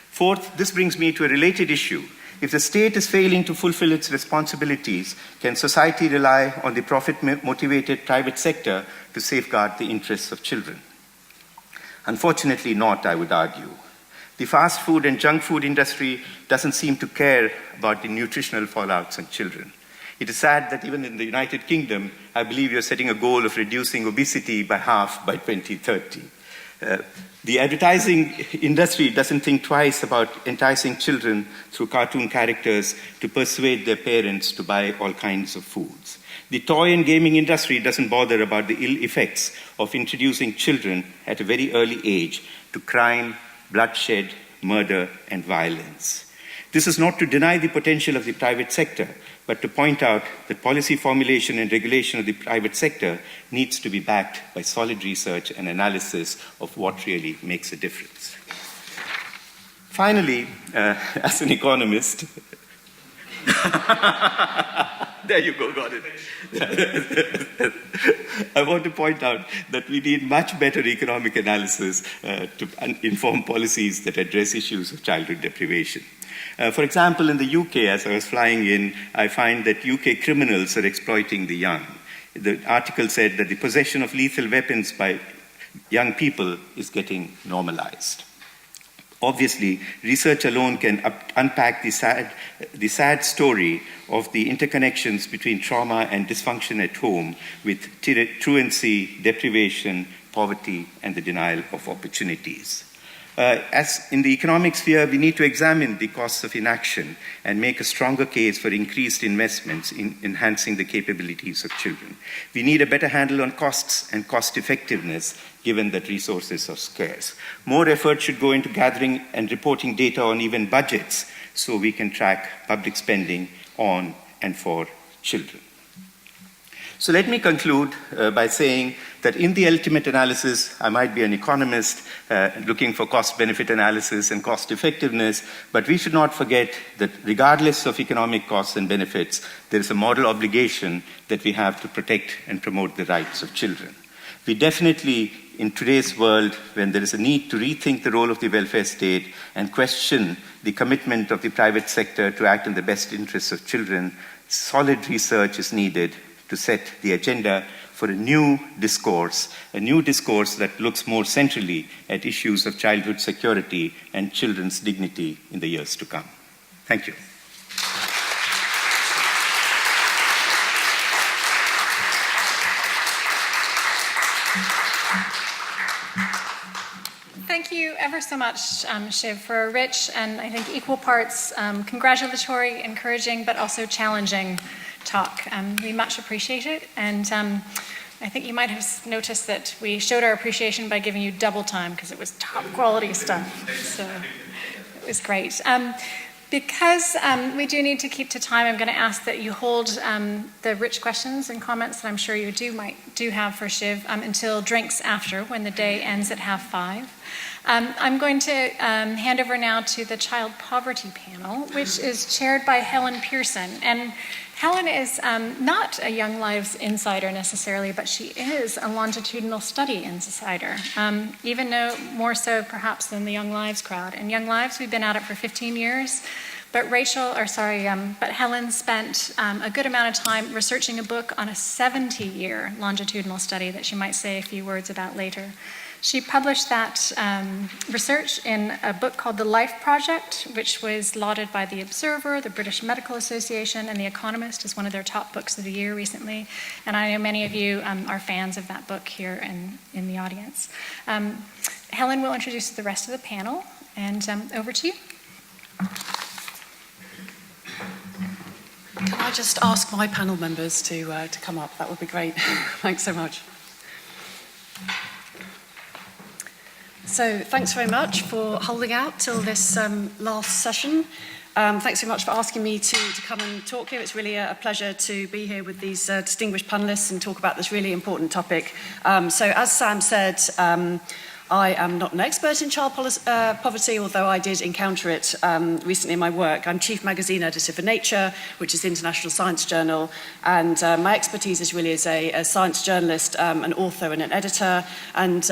Fourth, this brings me to a related issue. If the state is failing to fulfill its responsibilities, can society rely on the profit-motivated private sector to safeguard the interests of children? Unfortunately not, I would argue. The fast food and junk food industry doesn't seem to care about the nutritional fallouts on children. It is sad that even in the United Kingdom, I believe you're setting a goal of reducing obesity by half by 2030. The advertising industry doesn't think twice about enticing children through cartoon characters to persuade their parents to buy all kinds of foods. The toy and gaming industry doesn't bother about the ill effects of introducing children at a very early age to crime, bloodshed, murder, and violence. This is not to deny the potential of the private sector, but to point out that policy formulation and regulation of the private sector needs to be backed by solid research and analysis of what really makes a difference. Finally, as an economist, there you go, got it. I want to point out that we need much better economic analysis to inform policies that address issues of childhood deprivation. For example, in the UK, as I was flying in, I find that UK criminals are exploiting the young. The article said that the possession of lethal weapons by young people is getting normalized. Obviously, research alone can unpack the sad story of the interconnections between trauma and dysfunction at home with truancy, deprivation, poverty, and the denial of opportunities. As in the economic sphere, we need to examine the costs of inaction and make a stronger case for increased investments in enhancing the capabilities of children. We need a better handle on costs and cost effectiveness, given that resources are scarce. More effort should go into gathering and reporting data on even budgets so we can track public spending on and for children. So let me conclude by saying that in the ultimate analysis, I might be an economist looking for cost-benefit analysis and cost effectiveness, but we should not forget that regardless of economic costs and benefits, there is a moral obligation that we have to protect and promote the rights of children. We definitely, in today's world, when there is a need to rethink the role of the welfare state and question the commitment of the private sector to act in the best interests of children, solid research is needed to set the agenda for a new discourse that looks more centrally at issues of childhood security and children's dignity in the years to come. Thank you. Thank you ever so much, Shiv, for a rich and I think equal parts congratulatory, encouraging, but also challenging talk. We much appreciate it, and I think you might have noticed that we showed our appreciation by giving you double time because it was top quality stuff, so it was great. Because we do need to keep to time, I'm going to ask that you hold the rich questions and comments that I'm sure you do have for Shiv until drinks after, when the day ends at 5:30. I'm going to hand over now to the Child Poverty Panel, which is chaired by Helen Pearson. And Helen is not a Young Lives insider necessarily, but she is a longitudinal study insider, even though more so perhaps than the Young Lives crowd. In Young Lives, we've been at it for 15 years, but Helen spent a good amount of time researching a book on a 70-year longitudinal study that she might say a few words about later. She published that research in a book called The Life Project, which was lauded by The Observer, the British Medical Association, and The Economist as one of their top books of the year recently. And I know many of you are fans of that book here in the audience. Helen will introduce the rest of the panel, and over to you. Can I just ask my panel members to come up? That would be great. Thanks so much. So thanks very much for holding out till this last session. Thanks so much for asking me to come and talk here. It's really a pleasure to be here with these distinguished panellists and talk about this really important topic. So as Sam said, I am not an expert in child poverty, although I did encounter it recently in my work. I'm Chief Magazine Editor for Nature, which is the international science journal, and my expertise is really as a science journalist, an author and an editor, and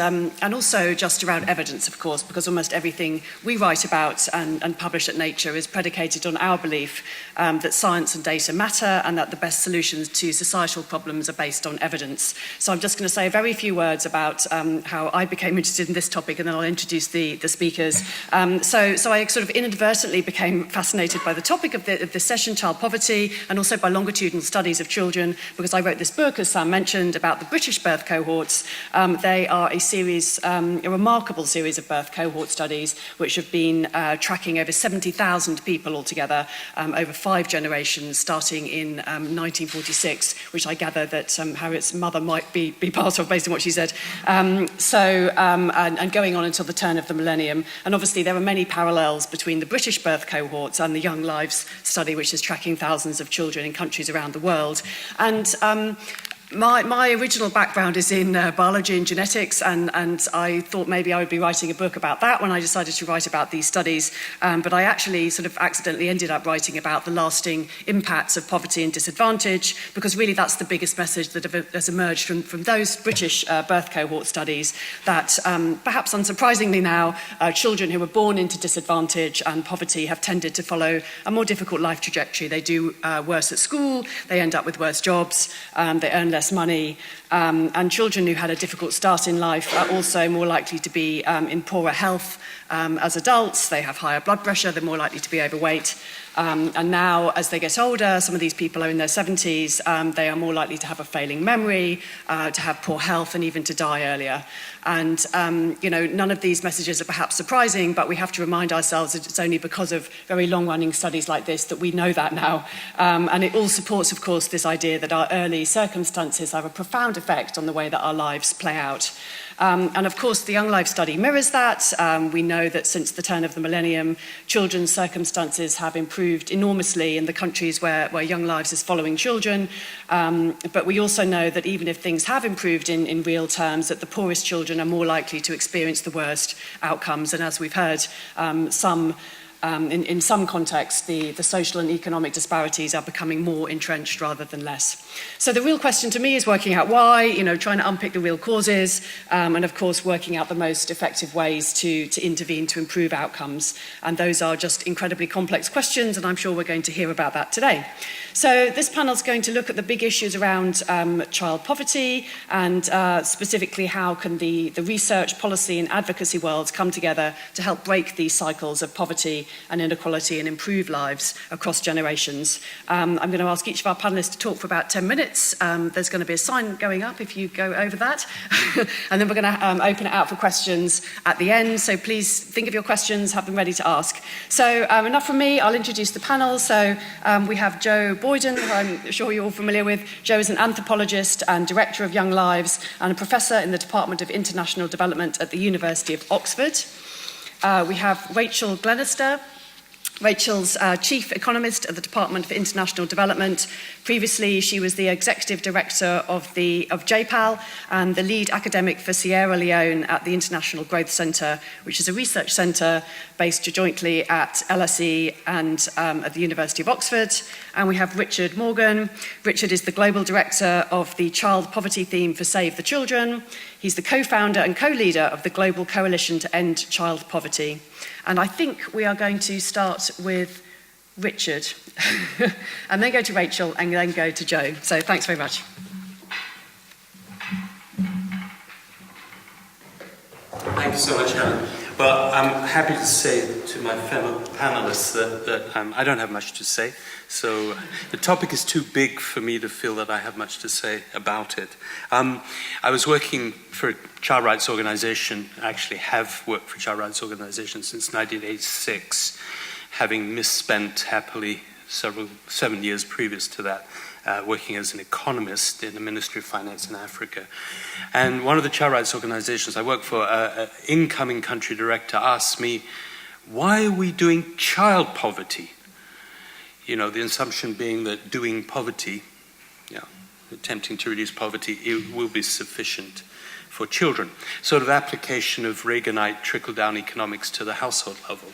also just around evidence, of course, because almost everything we write about and publish at Nature is predicated on our belief that science and data matter and that the best solutions to societal problems are based on evidence. So I'm just going to say a very few words about how I became interested in this topic, and then I'll introduce the speakers. So I sort of inadvertently became fascinated by the topic of the session, child poverty, and also by longitudinal studies of children, because I wrote this book, as Sam mentioned, about the British birth cohorts. They are a remarkable series of birth cohort studies, which have been tracking over 70,000 people altogether over 5 generations, starting in 1946, which I gather that Harriett's mother might be part of, based on what she said. And going on until the turn of the millennium. And obviously there are many parallels between the British birth cohorts and the Young Lives study, which is tracking thousands of children in countries around the world. And my original background is in biology and genetics, and I thought maybe I would be writing a book about that when I decided to write about these studies. But I actually sort of accidentally ended up writing about the lasting impacts of poverty and disadvantage, because really that's the biggest message that has emerged from those British birth cohort studies, that perhaps unsurprisingly now, children who were born into disadvantage and poverty have tended to follow a more difficult life trajectory. They do worse at school, they end up with worse jobs, they earn less less money, and children who had a difficult start in life are also more likely to be in poorer health as adults. They have higher blood pressure, they're more likely to be overweight. And now, as they get older, some of these people are in their 70s, they are more likely to have a failing memory, to have poor health, and even to die earlier. And, none of these messages are perhaps surprising, but we have to remind ourselves that it's only because of very long-running studies like this that we know that now. And it all supports, of course, this idea that our early circumstances have a profound effect on the way that our lives play out. And of course, the Young Life study mirrors that. We know that since the turn of the millennium, children's circumstances have improved enormously in the countries where Young Lives is following children. But we also know that even if things have improved in real terms, that the poorest children are more likely to experience the worst outcomes. And as we've heard, in some contexts, the social and economic disparities are becoming more entrenched rather than less. So the real question to me is working out why, trying to unpick the real causes, and of course working out the most effective ways to intervene to improve outcomes. And those are just incredibly complex questions, and I'm sure we're going to hear about that today. So this panel is going to look at the big issues around child poverty, and specifically how can the research, policy and advocacy worlds come together to help break these cycles of poverty and inequality and improve lives across generations. I'm going to ask each of our panellists to talk for about 10 minutes. There's going to be a sign going up if you go over that. And then we're going to open it out for questions at the end. So please think of your questions, have them ready to ask. So enough from me, I'll introduce the panel. So we have Jo Boyden, who I'm sure you're all familiar with. Jo is an anthropologist and director of Young Lives and a professor in the Department of International Development at the University of Oxford. We have Rachel Glennerster. Rachel's chief economist at the Department for International Development. Previously, she was the executive director of JPAL and the lead academic for Sierra Leone at the International Growth Centre, which is a research centre based jointly at LSE and at the University of Oxford. And we have Richard Morgan. Richard is the global director of the child poverty theme for Save the Children. He's the co-founder and co-leader of the Global Coalition to End Child Poverty. And I think we are going to start with Richard, and then go to Rachel, and then go to Jo. So thanks very much. Thank you so much, Helen. Well, I'm happy to say to my fellow panelists that I don't have much to say. So the topic is too big for me to feel that I have much to say about it. I was working for a child rights organization, I actually have worked for a child rights organization since 1986, having misspent happily 7 years previous to that, working as an economist in the Ministry of Finance in Africa. And one of the child rights organizations I worked for, an incoming country director, asked me, why are we doing child poverty? The assumption being that doing poverty, attempting to reduce poverty, it will be sufficient for children. Sort of application of Reaganite trickle-down economics to the household level,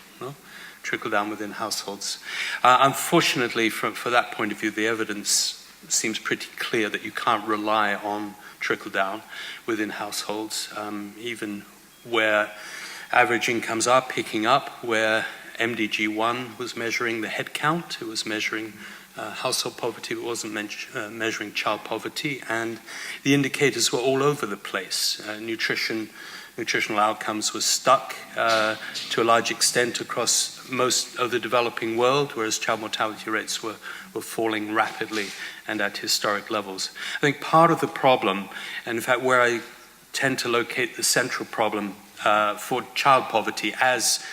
trickle down within households. Unfortunately, for that point of view, the evidence seems pretty clear that you can't rely on trickle down within households, even where average incomes are picking up, where MDG 1 was measuring the head count, it was measuring household poverty, it wasn't measuring child poverty, and the indicators were all over the place. Nutritional outcomes were stuck to a large extent across most of the developing world, whereas child mortality rates were falling rapidly and at historic levels. I think part of the problem, and in fact where I tend to locate the central problem for child poverty as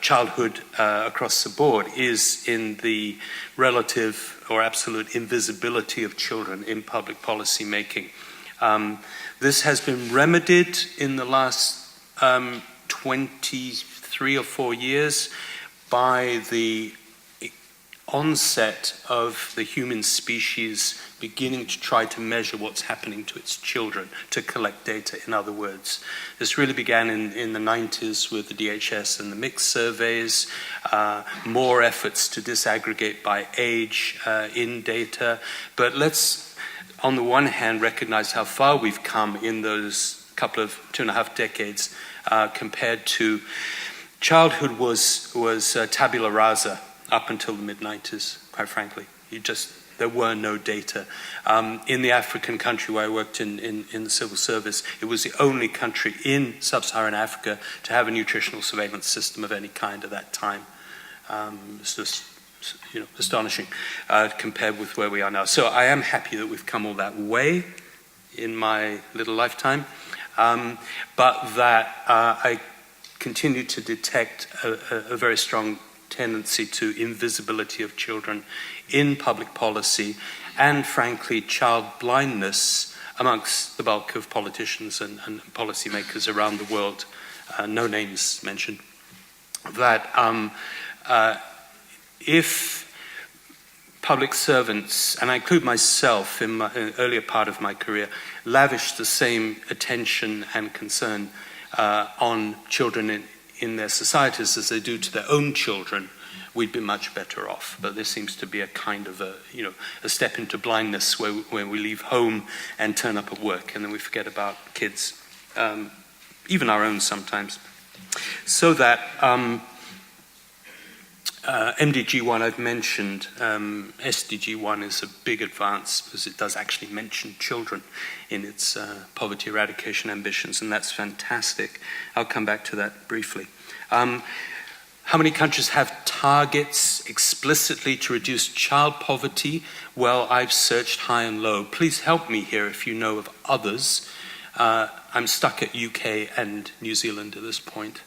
childhood across the board, is in the relative or absolute invisibility of children in public policy making. This has been remedied in the last 23 or 4 years by the onset of the human species beginning to try to measure what's happening to its children, to collect data, in other words. This really began in the 90s with the DHS and the mixed surveys, more efforts to disaggregate by age in data. But let's, on the one hand, recognize how far we've come in those couple of 2.5 decades compared to childhood was tabula rasa up until the mid-90s, quite frankly. there were no data. In the African country where I worked in the civil service, it was the only country in sub-Saharan Africa to have a nutritional surveillance system of any kind at that time. It's just astonishing compared with where we are now. So I am happy that we've come all that way in my little lifetime, but that I continue to detect a very strong tendency to invisibility of children in public policy, and frankly child blindness amongst the bulk of politicians and policymakers around the world, no names mentioned, that if public servants, and I include myself in my earlier part of my career, lavished the same attention and concern on children in their societies as they do to their own children, we'd be much better off. But there seems to be a kind of a step into blindness where we leave home and turn up at work, and then we forget about kids, even our own sometimes. So that MDG 1 I've mentioned, SDG 1 is a big advance because it does actually mention children in its poverty eradication ambitions, and that's fantastic. I'll come back to that briefly. How many countries have targets explicitly to reduce child poverty? Well, I've searched high and low. Please help me here if you know of others. I'm stuck at UK and New Zealand at this point.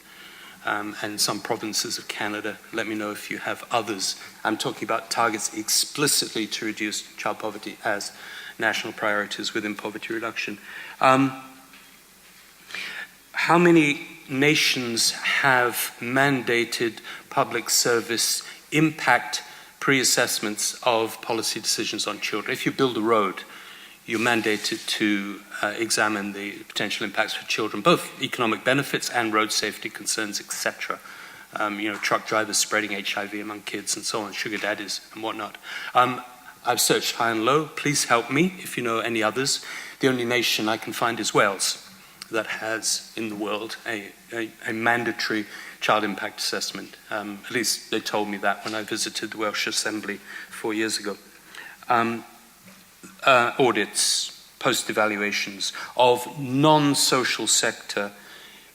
And some provinces of Canada. Let me know if you have others. I'm talking about targets explicitly to reduce child poverty as national priorities within poverty reduction. How many nations have mandated public service impact pre-assessments of policy decisions on children? If you build a road, you're mandated to examine the potential impacts for children, both economic benefits and road safety concerns, etc. Truck drivers spreading HIV among kids and so on, sugar daddies and whatnot. I've searched high and low. Please help me if you know any others. The only nation I can find is Wales, that has in the world a mandatory child impact assessment. At least they told me that when I visited the Welsh Assembly 4 years ago. Audits, post-evaluations of non-social sector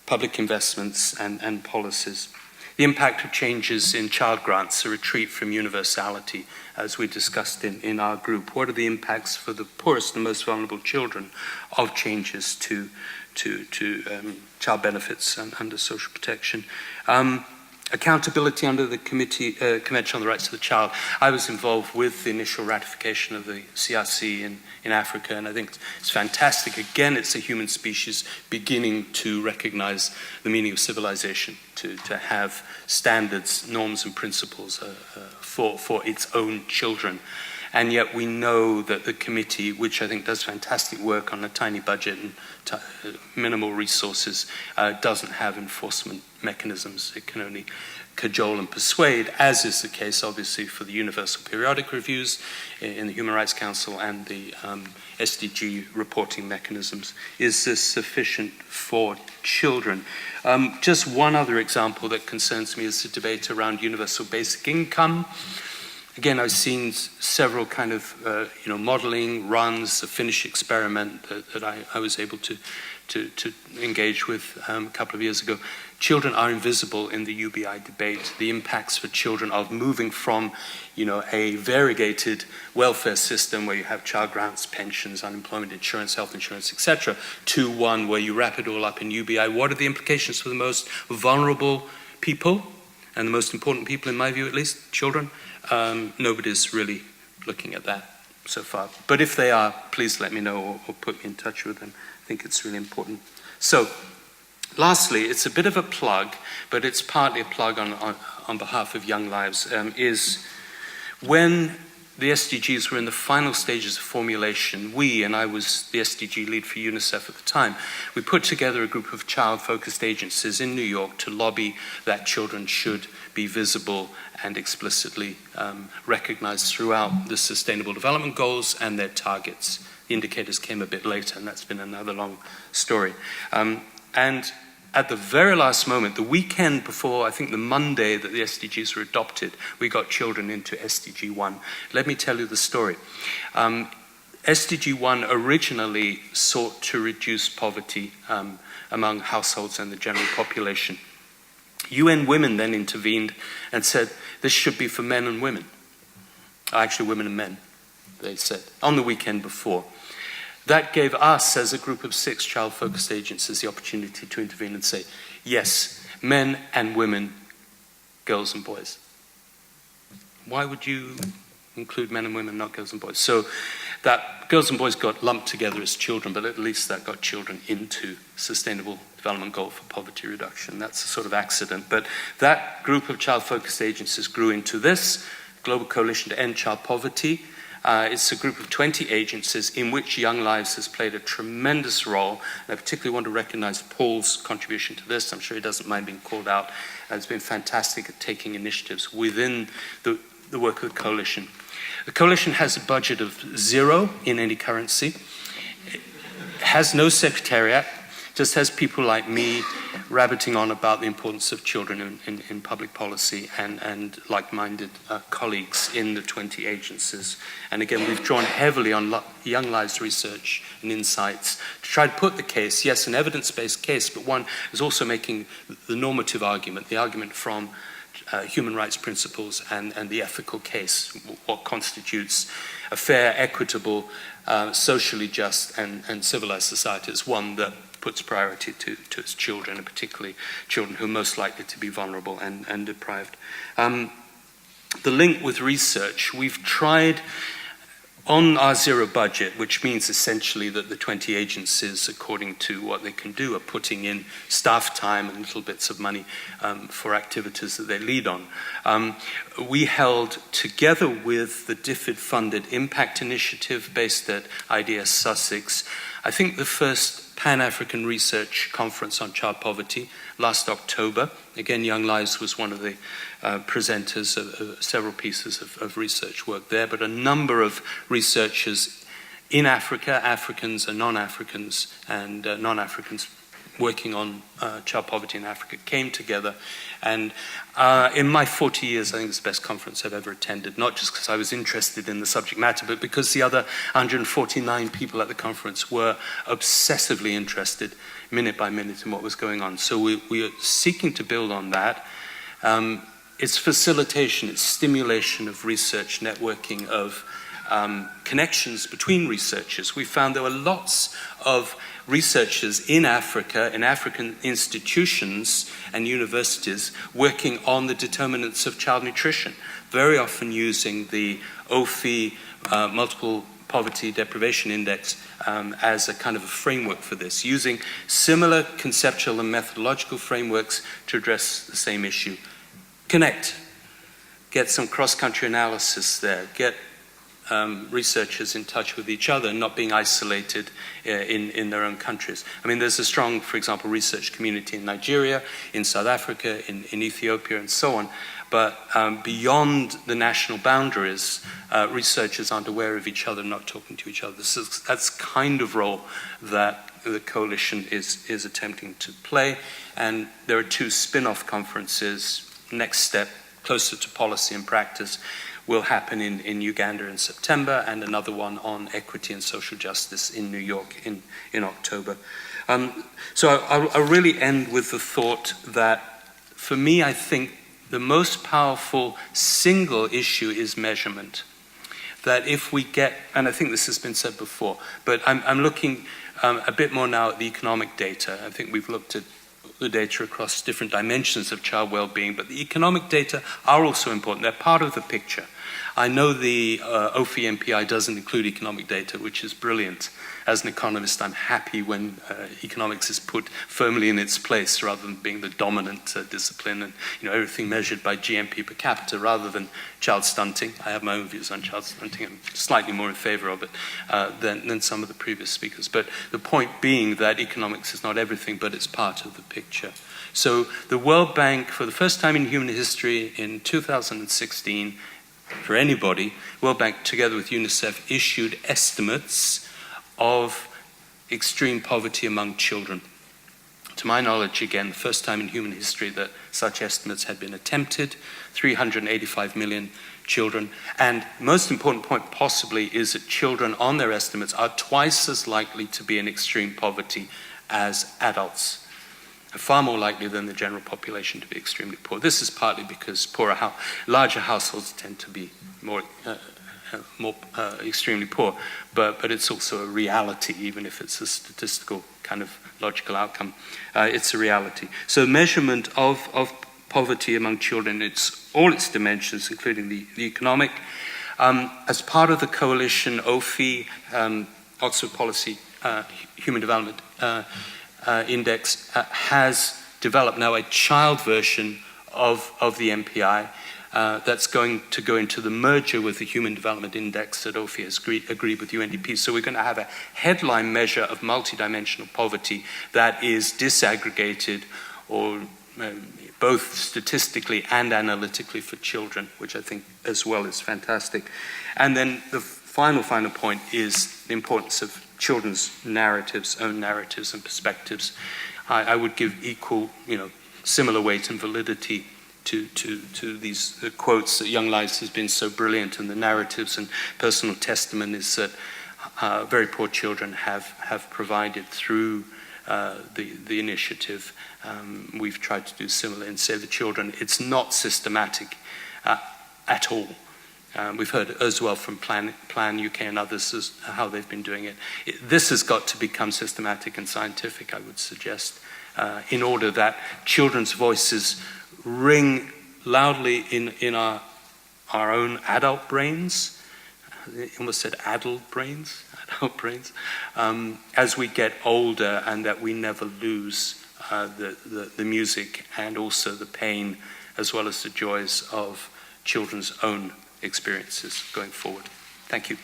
public investments and policies. The impact of changes in child grants, a retreat from universality, as we discussed in our group. What are the impacts for the poorest and most vulnerable children of changes to child benefits and under social protection? Accountability under the Convention on the Rights of the Child. I was involved with the initial ratification of the CRC in Africa, and I think it's fantastic. Again, it's a human species beginning to recognize the meaning of civilization, to have standards, norms, and principles for its own children. And yet we know that the committee, which I think does fantastic work on a tiny budget and minimal resources, doesn't have enforcement mechanisms. It can only cajole and persuade, as is the case, obviously, for the universal periodic reviews in the Human Rights Council and the SDG reporting mechanisms. Is this sufficient for children? Just one other example that concerns me is the debate around universal basic income. Again, I've seen several kind of modeling runs, a Finnish experiment that I was able to engage with a couple of years ago. Children are invisible in the UBI debate. The impacts for children of moving from, a variegated welfare system where you have child grants, pensions, unemployment insurance, health insurance, etc., to one where you wrap it all up in UBI. What are the implications for the most vulnerable people, and the most important people, in my view at least, children? Nobody's really looking at that so far. But if they are, please let me know or put me in touch with them. I think it's really important. So, lastly, it's a bit of a plug, but it's partly a plug on behalf of Young Lives, is when the SDGs were in the final stages of formulation, and I was the SDG lead for UNICEF at the time, we put together a group of child-focused agencies in New York to lobby that children should be visible and explicitly recognized throughout the Sustainable Development Goals and their targets. The indicators came a bit later, and that's been another long story. And at the very last moment, the weekend before, I think the Monday that the SDGs were adopted, we got children into SDG 1. Let me tell you the story. SDG 1 originally sought to reduce poverty among households and the general population. UN Women then intervened and said this should be for men and women. Actually, women and men, they said, on the weekend before. That gave us, as a group of 6 child-focused agencies, the opportunity to intervene and say, yes, men and women, girls and boys. Why would you include men and women, not girls and boys? So that girls and boys got lumped together as children, but at least that got children into Sustainable Development Goal for poverty reduction. That's a sort of accident. But that group of child-focused agencies grew into this, Global Coalition to End Child Poverty. It's a group of 20 agencies in which Young Lives has played a tremendous role. And I particularly want to recognize Paul's contribution to this. I'm sure he doesn't mind being called out. It's been fantastic at taking initiatives within the work of the coalition. The coalition has a budget of 0 in any currency. It has no secretariat, just has people like me rabbiting on about the importance of children in public policy and like-minded colleagues in the 20 agencies. And again, we've drawn heavily on Young Lives research and insights to try to put the case, yes, an evidence-based case, but one is also making the normative argument, the argument from human rights principles and the ethical case, what constitutes a fair, equitable, socially just and civilized society is one that puts priority to its children, and particularly children who are most likely to be vulnerable and deprived. The link with research, we've tried on our 0 budget, which means essentially that the 20 agencies, according to what they can do, are putting in staff time and little bits of money for activities that they lead on. We held, together with the DFID-funded Impact Initiative based at IDS Sussex, I think the first Pan-African Research Conference on Child Poverty last October. Again, Young Lives was one of the presenters of several pieces of research work there, but a number of researchers in Africa, Africans and non-Africans, and non-Africans working on child poverty in Africa came together. And in my 40 years, I think it's the best conference I've ever attended, not just because I was interested in the subject matter, but because the other 149 people at the conference were obsessively interested, minute by minute, in what was going on. So we are seeking to build on that. It's facilitation, it's stimulation of research, networking of connections between researchers. We found there were lots of researchers in Africa, in African institutions and universities, working on the determinants of child nutrition, very often using the OFI, Multiple Poverty Deprivation Index, as a kind of a framework for this, using similar conceptual and methodological frameworks to address the same issue. Connect, get some cross-country analysis there, get researchers in touch with each other, not being isolated in their own countries. I mean, there's a strong, for example, research community in Nigeria, in South Africa, in Ethiopia, and so on. But beyond the national boundaries, researchers aren't aware of each other, not talking to each other. That's kind of role that the coalition is attempting to play. And there are 2 spin-off conferences. Next step, closer to policy and practice, will happen in Uganda in September, and another one on equity and social justice in New York in October. So I'll really end with the thought that, for me, I think the most powerful single issue is measurement. That if we get, and I think this has been said before, but I'm looking a bit more now at the economic data. I think we've looked at the data across different dimensions of child well-being, but the economic data are also important. They're part of the picture. I know the OFI MPI doesn't include economic data, which is brilliant. As an economist, I'm happy when economics is put firmly in its place rather than being the dominant discipline and everything measured by GMP per capita rather than child stunting. I have my own views on child stunting. I'm slightly more in favor of it than some of the previous speakers. But the point being that economics is not everything, but it's part of the picture. So the World Bank, for the first time in human history in 2016, for anybody, World Bank together with UNICEF issued estimates of extreme poverty among children. to my knowledge, again, the first time in human history that such estimates had been attempted, 385 million children. And most important point possibly is that children on their estimates are twice as likely to be in extreme poverty as adults, far more likely than the general population to be extremely poor. This is partly because larger households tend to be more extremely poor, but it's also a reality, even if it's a statistical kind of logical outcome. It's a reality. So measurement of poverty among children, all its dimensions, including the economic. As part of the coalition, OFI, Oxford Policy Human Development Index, has developed now a child version of the MPI that's going to go into the merger with the Human Development Index that OFI has agreed with UNDP. So we're going to have a headline measure of multidimensional poverty that is disaggregated or both statistically and analytically for children, which I think as well is fantastic. And then the final point is the importance of children's narratives, own narratives and perspectives. I would give equal, similar weight and validity to these quotes that Young Lives has been so brilliant, and the narratives and personal testimonies that very poor children have provided through the initiative. We've tried to do similar in Save the Children. It's not systematic at all. We've heard as well from Plan UK and others as how they've been doing it. This has got to become systematic and scientific, I would suggest, in order that children's voices ring loudly in our own adult brains. I almost said adult brains, as we get older, and that we never lose the music and also the pain as well as the joys of children's own experiences going forward. Thank you.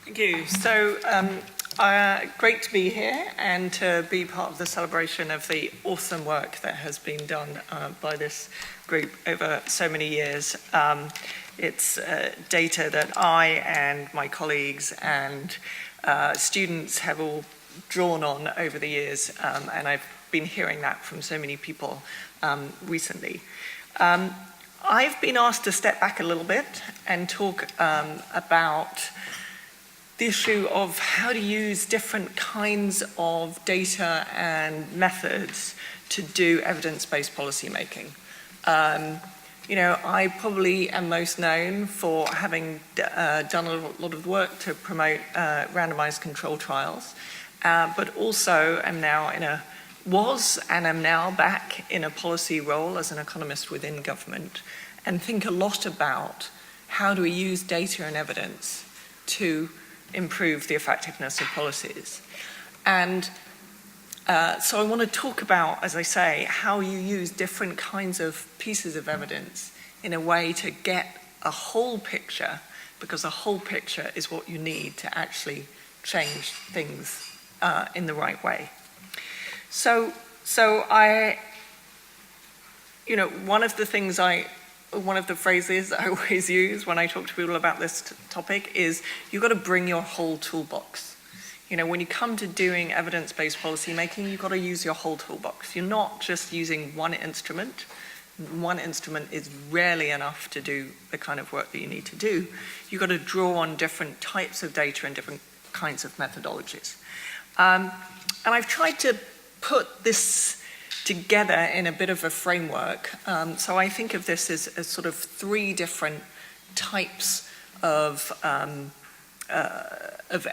Thank you. So great to be here and to be part of the celebration of the awesome work that has been done by this group over so many years. It's data that I and my colleagues and students have all drawn on over the years, and I've been hearing that from so many people recently. I've been asked to step back a little bit and talk about the issue of how to use different kinds of data and methods to do evidence-based policy making. I probably am most known for having done a lot of work to promote randomized control trials, but also am now am now back in a policy role as an economist within government, and think a lot about how do we use data and evidence to improve the effectiveness of policies. And so I want to talk about, as I say, how you use different kinds of pieces of evidence in a way to get a whole picture, because a whole picture is what you need to actually change things in the right way. So one of the phrases I always use when I talk to people about this topic is, you've got to bring your whole toolbox. When you come to doing evidence-based policy making, you've got to use your whole toolbox. You're not just using one instrument. One instrument is rarely enough to do the kind of work that you need to do. You've got to draw on different types of data and different kinds of methodologies. And I've tried to put this together in a bit of a framework. So I think of this as sort of three different types of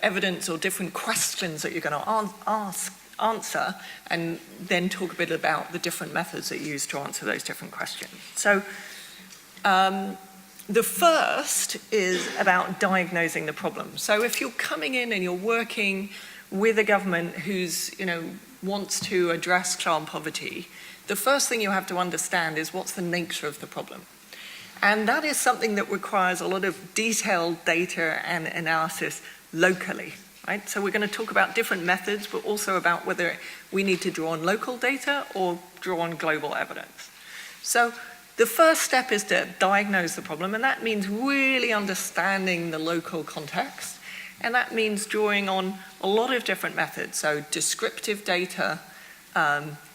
evidence, or different questions that you're going to answer, and then talk a bit about the different methods that you use to answer those different questions. So the first is about diagnosing the problem. So if you're coming in and you're working with a government who's, wants to address child poverty, the first thing you have to understand is what's the nature of the problem. And that is something that requires a lot of detailed data and analysis locally, right? So we're going to talk about different methods, but also about whether we need to draw on local data or draw on global evidence. So the first step is to diagnose the problem, and that means really understanding the local context, and that means drawing on a lot of different methods, so descriptive data,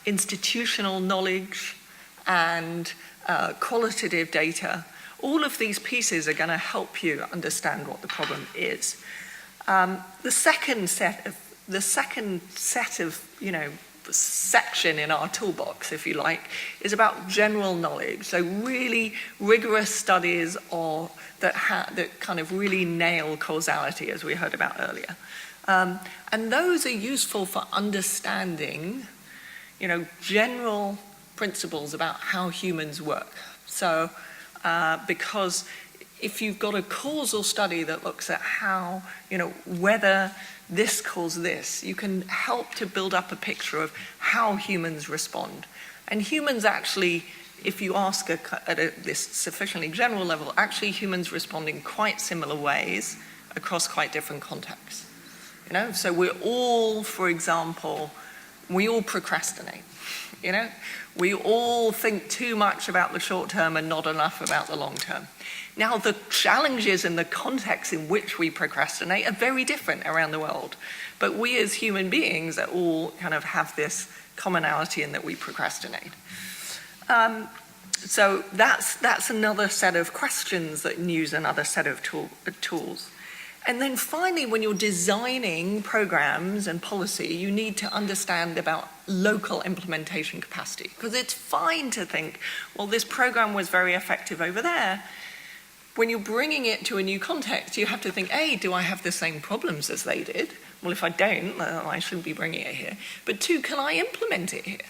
institutional knowledge, and qualitative data. All of these pieces are going to help you understand what the problem is. The second set of, section in our toolbox, if you like, is about general knowledge. So really rigorous studies that kind of really nail causality, as we heard about earlier. And those are useful for understanding, general principles about how humans work. So, because if you've got a causal study that looks at how, whether this caused this, you can help to build up a picture of how humans respond. And humans actually, if you ask at this sufficiently general level, actually humans respond in quite similar ways across quite different contexts. So we're all, for example, we all procrastinate. We all think too much about the short term and not enough about the long term. Now, the challenges and the context in which we procrastinate are very different around the world. But we as human beings are all kind of have this commonality in that we procrastinate. So that's another set of questions that use another set of tools. And then finally, when you're designing programs and policy, you need to understand about local implementation capacity. Because it's fine to think, well, this program was very effective over there. When you're bringing it to a new context, you have to think, A, do I have the same problems as they did? Well, if I don't, I shouldn't be bringing it here. But 2, can I implement it here?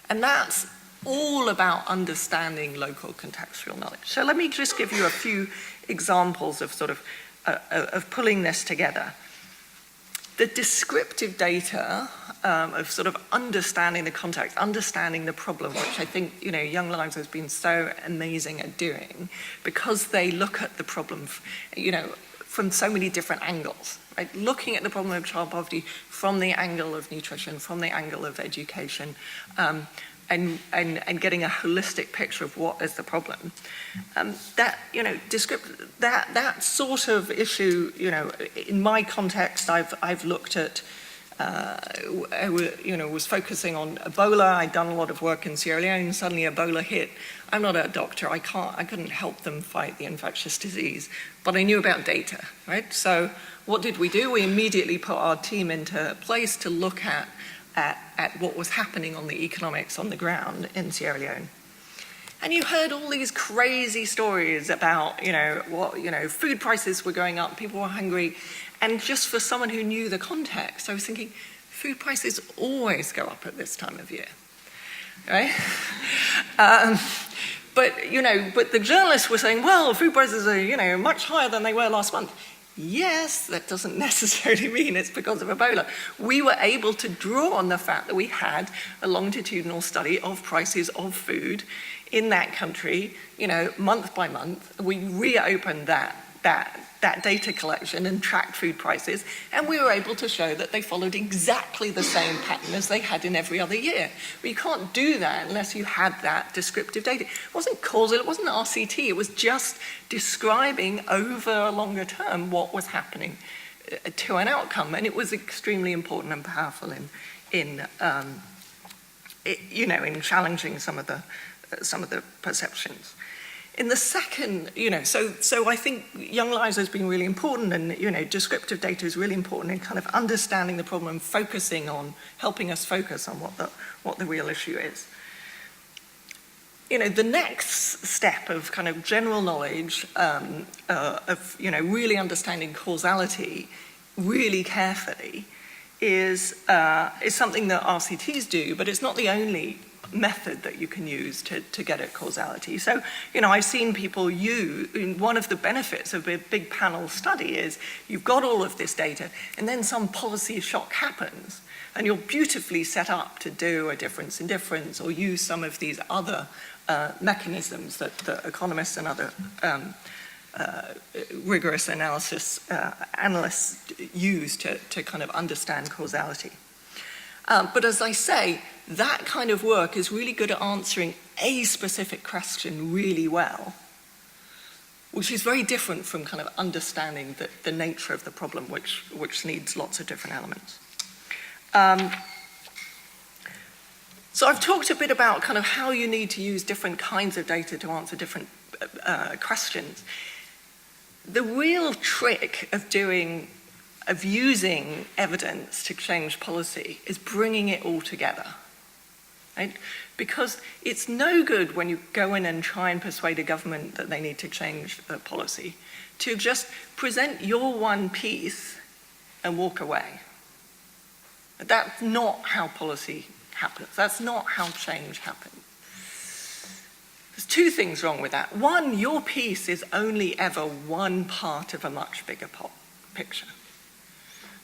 And that's all about understanding local contextual knowledge. So let me just give you a few examples of of pulling this together. The descriptive data of sort of understanding the context, understanding the problem, which I think, Young Lives has been so amazing at doing, because they look at the problem, from so many different angles, right? Looking at the problem of child poverty from the angle of nutrition, from the angle of education, and getting a holistic picture of what is the problem. That sort of issue, in my context, I've looked at, was focusing on Ebola. I'd done a lot of work in Sierra Leone. Suddenly Ebola hit. I'm not a doctor. I couldn't help them fight the infectious disease, but I knew about data, right? So what did we do? We immediately put our team into place to look at what was happening on the economics on the ground in Sierra Leone. And you heard all these crazy stories about, food prices were going up, people were hungry. And just for someone who knew the context, I was thinking, food prices always go up at this time of year, right? But the journalists were saying, well, food prices are, much higher than they were last month. Yes, that doesn't necessarily mean it's because of Ebola. We were able to draw on the fact that we had a longitudinal study of prices of food in that country, month by month. We reopened that data collection and tracked food prices, and we were able to show that they followed exactly the same pattern as they had in every other year. But you can't do that unless you had that descriptive data. It wasn't causal, it wasn't RCT, it was just describing over a longer term what was happening to an outcome, and it was extremely important and powerful in challenging some of the perceptions. In the second, so I think Young Lives has been really important, and, descriptive data is really important in kind of understanding the problem and focusing on, helping us focus on what the real issue is. The next step of kind of general knowledge of, really understanding causality really carefully is something that RCTs do, but it's not the only method that you can use to get at causality. So, I've seen people one of the benefits of a big panel study is you've got all of this data, and then some policy shock happens, and you're beautifully set up to do a difference in difference or use some of these other mechanisms that the economists and other rigorous analysts use to kind of understand causality. But as I say, that kind of work is really good at answering a specific question really well, which is very different from kind of understanding the nature of the problem, which needs lots of different elements. So I've talked a bit about kind of how you need to use different kinds of data to answer different questions. The real trick of using evidence to change policy is bringing it all together, right? Because it's no good when you go in and try and persuade a government that they need to change the policy to just present your one piece and walk away. That's not how policy happens. That's not how change happens. There's two things wrong with that. One, your piece is only ever one part of a much bigger picture.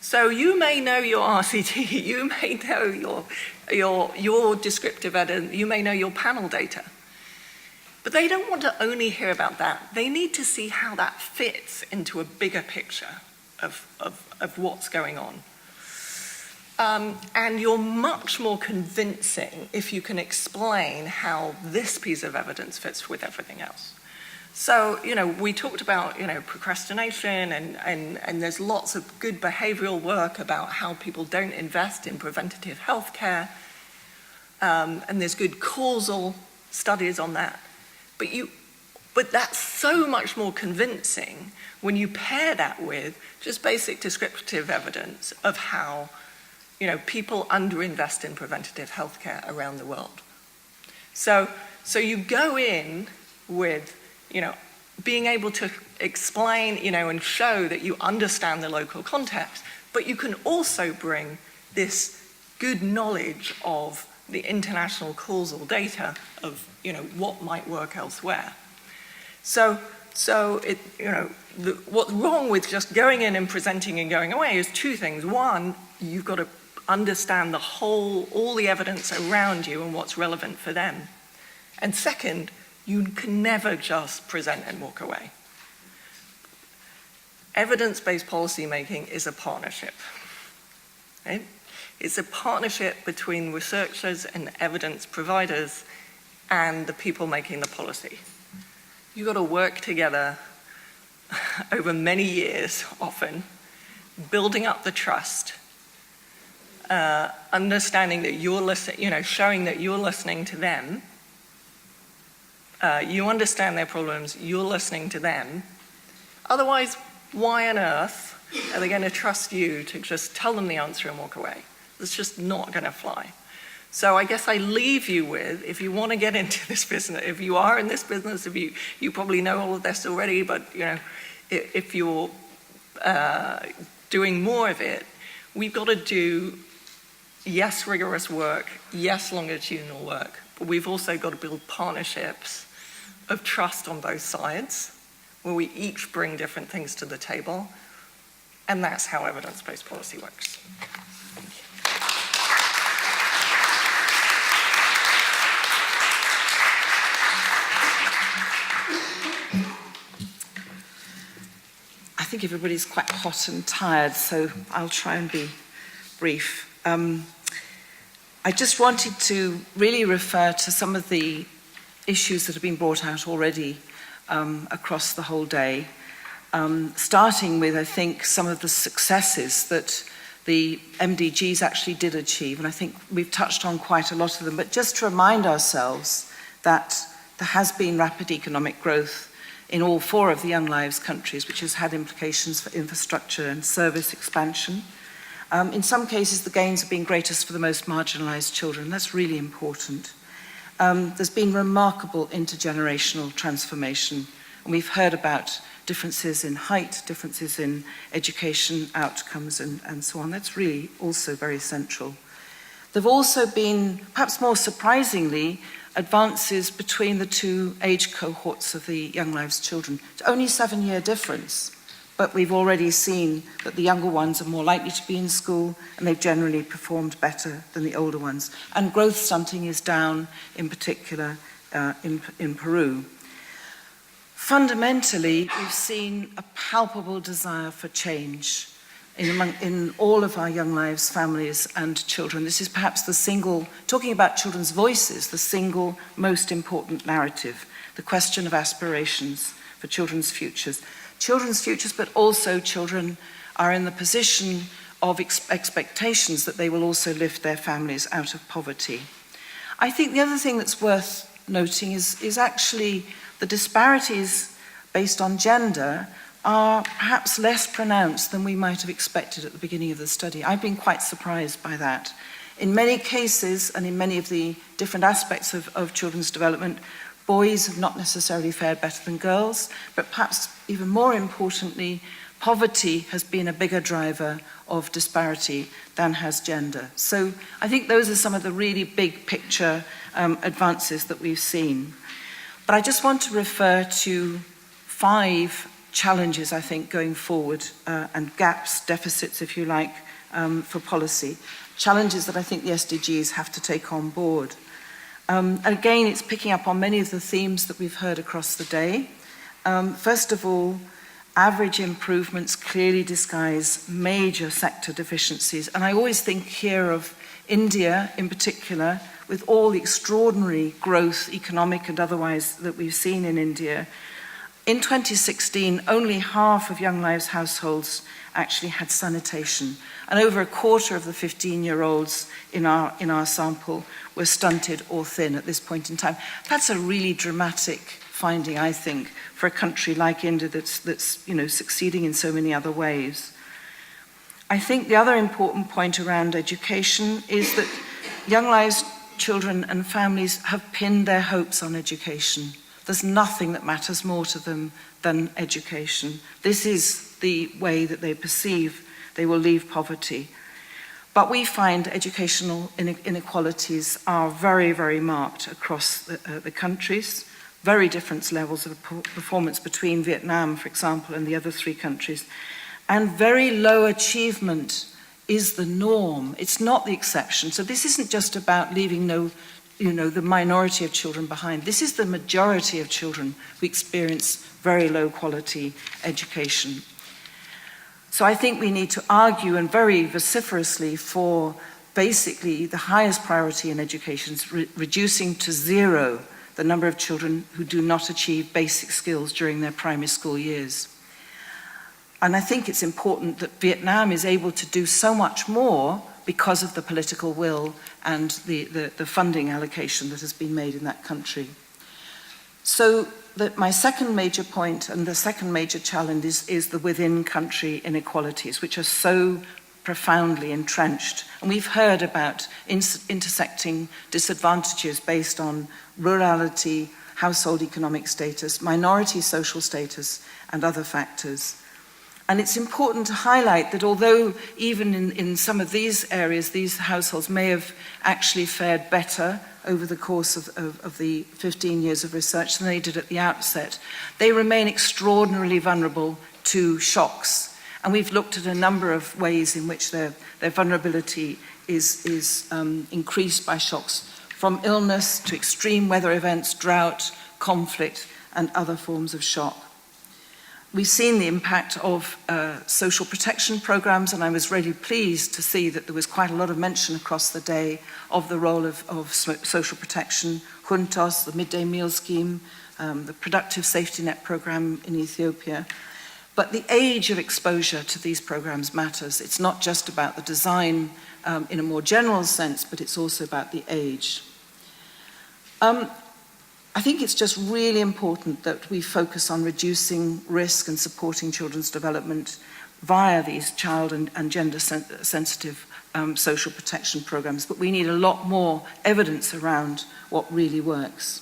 So you may know your RCT, you may know your descriptive evidence, you may know your panel data. But they don't want to only hear about that. They need to see how that fits into a bigger picture of what's going on. And you're much more convincing if you can explain how this piece of evidence fits with everything else. So, we talked about, procrastination and there's lots of good behavioral work about how people don't invest in preventative health care. And there's good causal studies on that. But that's so much more convincing when you pair that with just basic descriptive evidence of how people underinvest in preventative healthcare around the world. So you go in with, being able to explain, and show that you understand the local context, but you can also bring this good knowledge of the international causal data of, what might work elsewhere. So what's wrong with just going in and presenting and going away is two things. One, you've got to understand all the evidence around you and what's relevant for them. And second, you can never just present and walk away. Evidence-based policy making is a partnership, right? It's a partnership between researchers and evidence providers and the people making the policy. You've got to work together over many years, often, building up the trust, understanding that you're listening, showing that you're listening to them. You understand their problems, you're listening to them. Otherwise, why on earth are they going to trust you to just tell them the answer and walk away? It's just not going to fly. So I guess I leave you with, if you want to get into this business, if you are in this business, if you probably know all of this already, but if you're doing more of it, we've got to do, yes, rigorous work, yes, longitudinal work, but we've also got to build partnerships of trust on both sides, where we each bring different things to the table, and that's how evidence-based policy works. I think everybody's quite hot and tired, so I'll try and be brief. I just wanted to really refer to some of the issues that have been brought out already across the whole day, starting with, I think, some of the successes that the MDGs actually did achieve, and I think we've touched on quite a lot of them, but just to remind ourselves that there has been rapid economic growth in all 4 of the Young Lives countries, which has had implications for infrastructure and service expansion. In some cases, the gains have been greatest for the most marginalised children. That's really important. There's been remarkable intergenerational transformation, and we've heard about differences in height, differences in education outcomes, and so on. That's really also very central. There have also been, perhaps more surprisingly, advances between the 2 age cohorts of the Young Lives children. It's only a 7-year difference, but we've already seen that the younger ones are more likely to be in school, and they've generally performed better than the older ones. And growth stunting is down, in particular, in Peru. Fundamentally, we've seen a palpable desire for change. in all of our young lives, families and children. This is perhaps talking about children's voices, the single most important narrative, the question of aspirations for children's futures. Children's futures, but also children are in the position of expectations that they will also lift their families out of poverty. I think the other thing that's worth noting is actually the disparities based on gender are perhaps less pronounced than we might have expected at the beginning of the study. I've been quite surprised by that. In many cases, and in many of the different aspects of children's development, boys have not necessarily fared better than girls, but perhaps even more importantly, poverty has been a bigger driver of disparity than has gender. So I think those are some of the really big picture advances that we've seen. But I just want to refer to 5 challenges, I think, going forward, and gaps, deficits, if you like, for policy. Challenges that I think the SDGs have to take on board. Again, it's picking up on many of the themes that we've heard across the day. First of all, average improvements clearly disguise major sector deficiencies. And I always think here of India in particular, with all the extraordinary growth, economic and otherwise, that we've seen in India. In 2016, only half of Young Lives households actually had sanitation, and over a quarter of the 15-year-olds in our sample were stunted or thin at this point in time. That's a really dramatic finding, I think, for a country like India that's succeeding in so many other ways. I think the other important point around education is that Young Lives children and families have pinned their hopes on education. There's nothing that matters more to them than education. This is the way that they perceive they will leave poverty. But we find educational inequalities are very, very marked across the countries, very different levels of performance between Vietnam, for example, and the other 3 countries. And very low achievement is the norm. It's not the exception. So this isn't just about leaving the minority of children behind. This is the majority of children who experience very low quality education. So I think we need to argue, and very vociferously, for basically the highest priority in education, reducing to 0 the number of children who do not achieve basic skills during their primary school years. And I think it's important that Vietnam is able to do so much more because of the political will and the funding allocation that has been made in that country. So my second major point and the second major challenge is the within-country inequalities, which are so profoundly entrenched. And we've heard about intersecting disadvantages based on rurality, household economic status, minority social status, and other factors. And it's important to highlight that although even in some of these areas, these households may have actually fared better over the course of the 15 years of research than they did at the outset, they remain extraordinarily vulnerable to shocks. And we've looked at a number of ways in which their vulnerability is increased by shocks, from illness to extreme weather events, drought, conflict, and other forms of shock. We've seen the impact of social protection programs, and I was really pleased to see that there was quite a lot of mention across the day of the role of social protection, Juntos, the midday meal scheme, the productive safety net program in Ethiopia. But the age of exposure to these programs matters. It's not just about the design in a more general sense, but it's also about the age. I think it's just really important that we focus on reducing risk and supporting children's development via these child and gender-sensitive social protection programs, but we need a lot more evidence around what really works.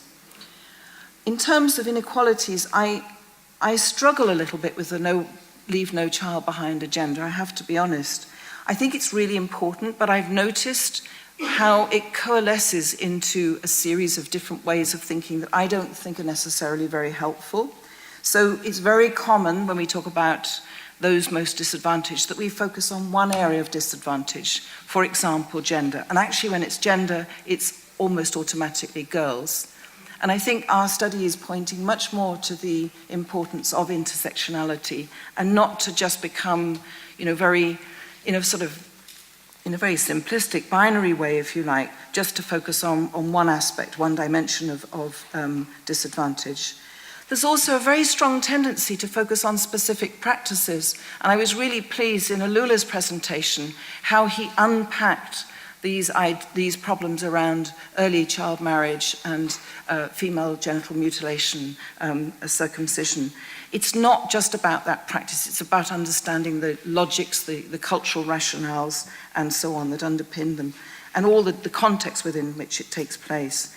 In terms of inequalities, I struggle a little bit with the leave no child behind agenda, I have to be honest. I think it's really important, but I've noticed how it coalesces into a series of different ways of thinking that I don't think are necessarily very helpful. So it's very common when we talk about those most disadvantaged that we focus on one area of disadvantage, for example, gender. And actually when it's gender, it's almost automatically girls. And I think our study is pointing much more to the importance of intersectionality and not to just become, very, in a very simplistic binary way, if you like, just to focus on one aspect, one dimension of disadvantage. There's also a very strong tendency to focus on specific practices. And I was really pleased in Alula's presentation how he unpacked these problems around early child marriage and female genital mutilation, circumcision. It's not just about that practice, it's about understanding the logics, the cultural rationales, and so on that underpin them, and all the context within which it takes place.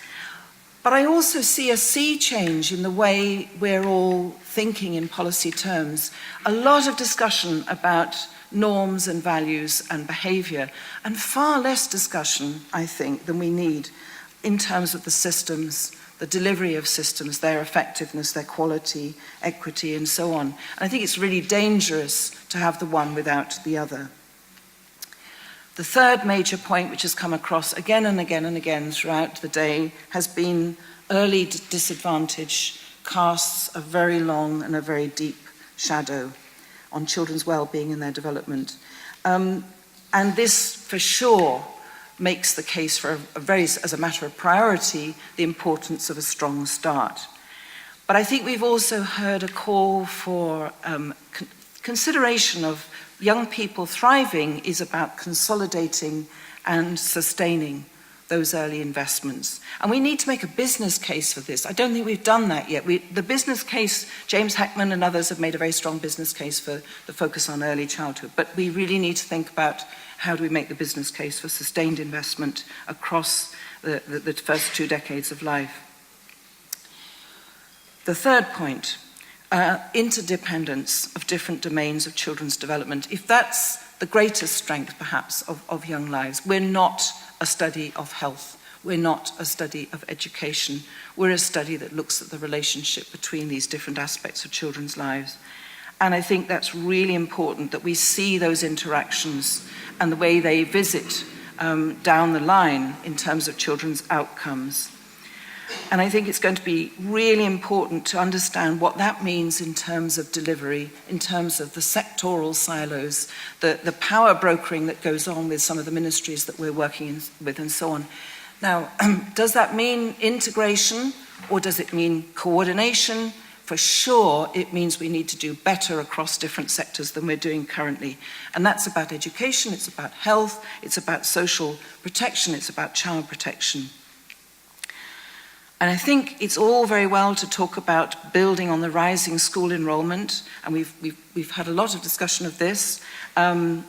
But I also see a sea change in the way we're all thinking in policy terms. A lot of discussion about norms and values and behavior, and far less discussion, I think, than we need in terms of the systems, the delivery of systems, their effectiveness, their quality, equity, and so on. And I think it's really dangerous to have the one without the other. The third major point, which has come across again and again and again throughout the day, has been early disadvantage casts a very long and a very deep shadow on children's well-being and their development. And this, for sure, makes the case for as a matter of priority, the importance of a strong start. But I think we've also heard a call for consideration of young people thriving is about consolidating and sustaining those early investments. And we need to make a business case for this. I don't think we've done that yet. The business case, James Heckman and others have made a very strong business case for the focus on early childhood, but we really need to think about how do we make the business case for sustained investment across the first 2 decades of life. The third point, interdependence of different domains of children's development. If that's the greatest strength, perhaps, of young lives, we're not a study of health. We're not a study of education. We're a study that looks at the relationship between these different aspects of children's lives. And I think that's really important that we see those interactions and the way they visit down the line in terms of children's outcomes. And I think it's going to be really important to understand what that means in terms of delivery, in terms of the sectoral silos, the power brokering that goes on with some of the ministries that we're working with and so on. Now, does that mean integration or does it mean coordination? For sure, it means we need to do better across different sectors than we're doing currently. And that's about education, it's about health, it's about social protection, it's about child protection. And I think it's all very well to talk about building on the rising school enrollment, and we've had a lot of discussion of this, and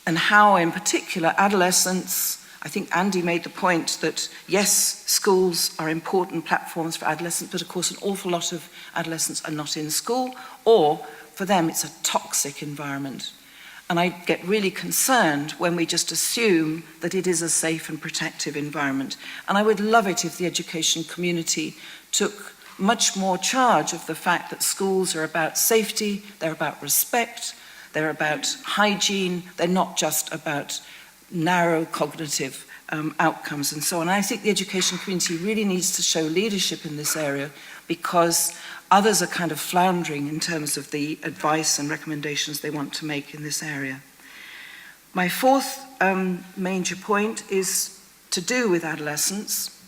how, in particular, adolescents. I think Andy made the point that, yes, schools are important platforms for adolescents, but of course an awful lot of adolescents are not in school, or for them it's a toxic environment. And I get really concerned when we just assume that it is a safe and protective environment. And I would love it if the education community took much more charge of the fact that schools are about safety, they're about respect, they're about hygiene, they're not just about narrow cognitive outcomes and so on. And I think the education community really needs to show leadership in this area because others are kind of floundering in terms of the advice and recommendations they want to make in this area. My fourth major point is to do with adolescence.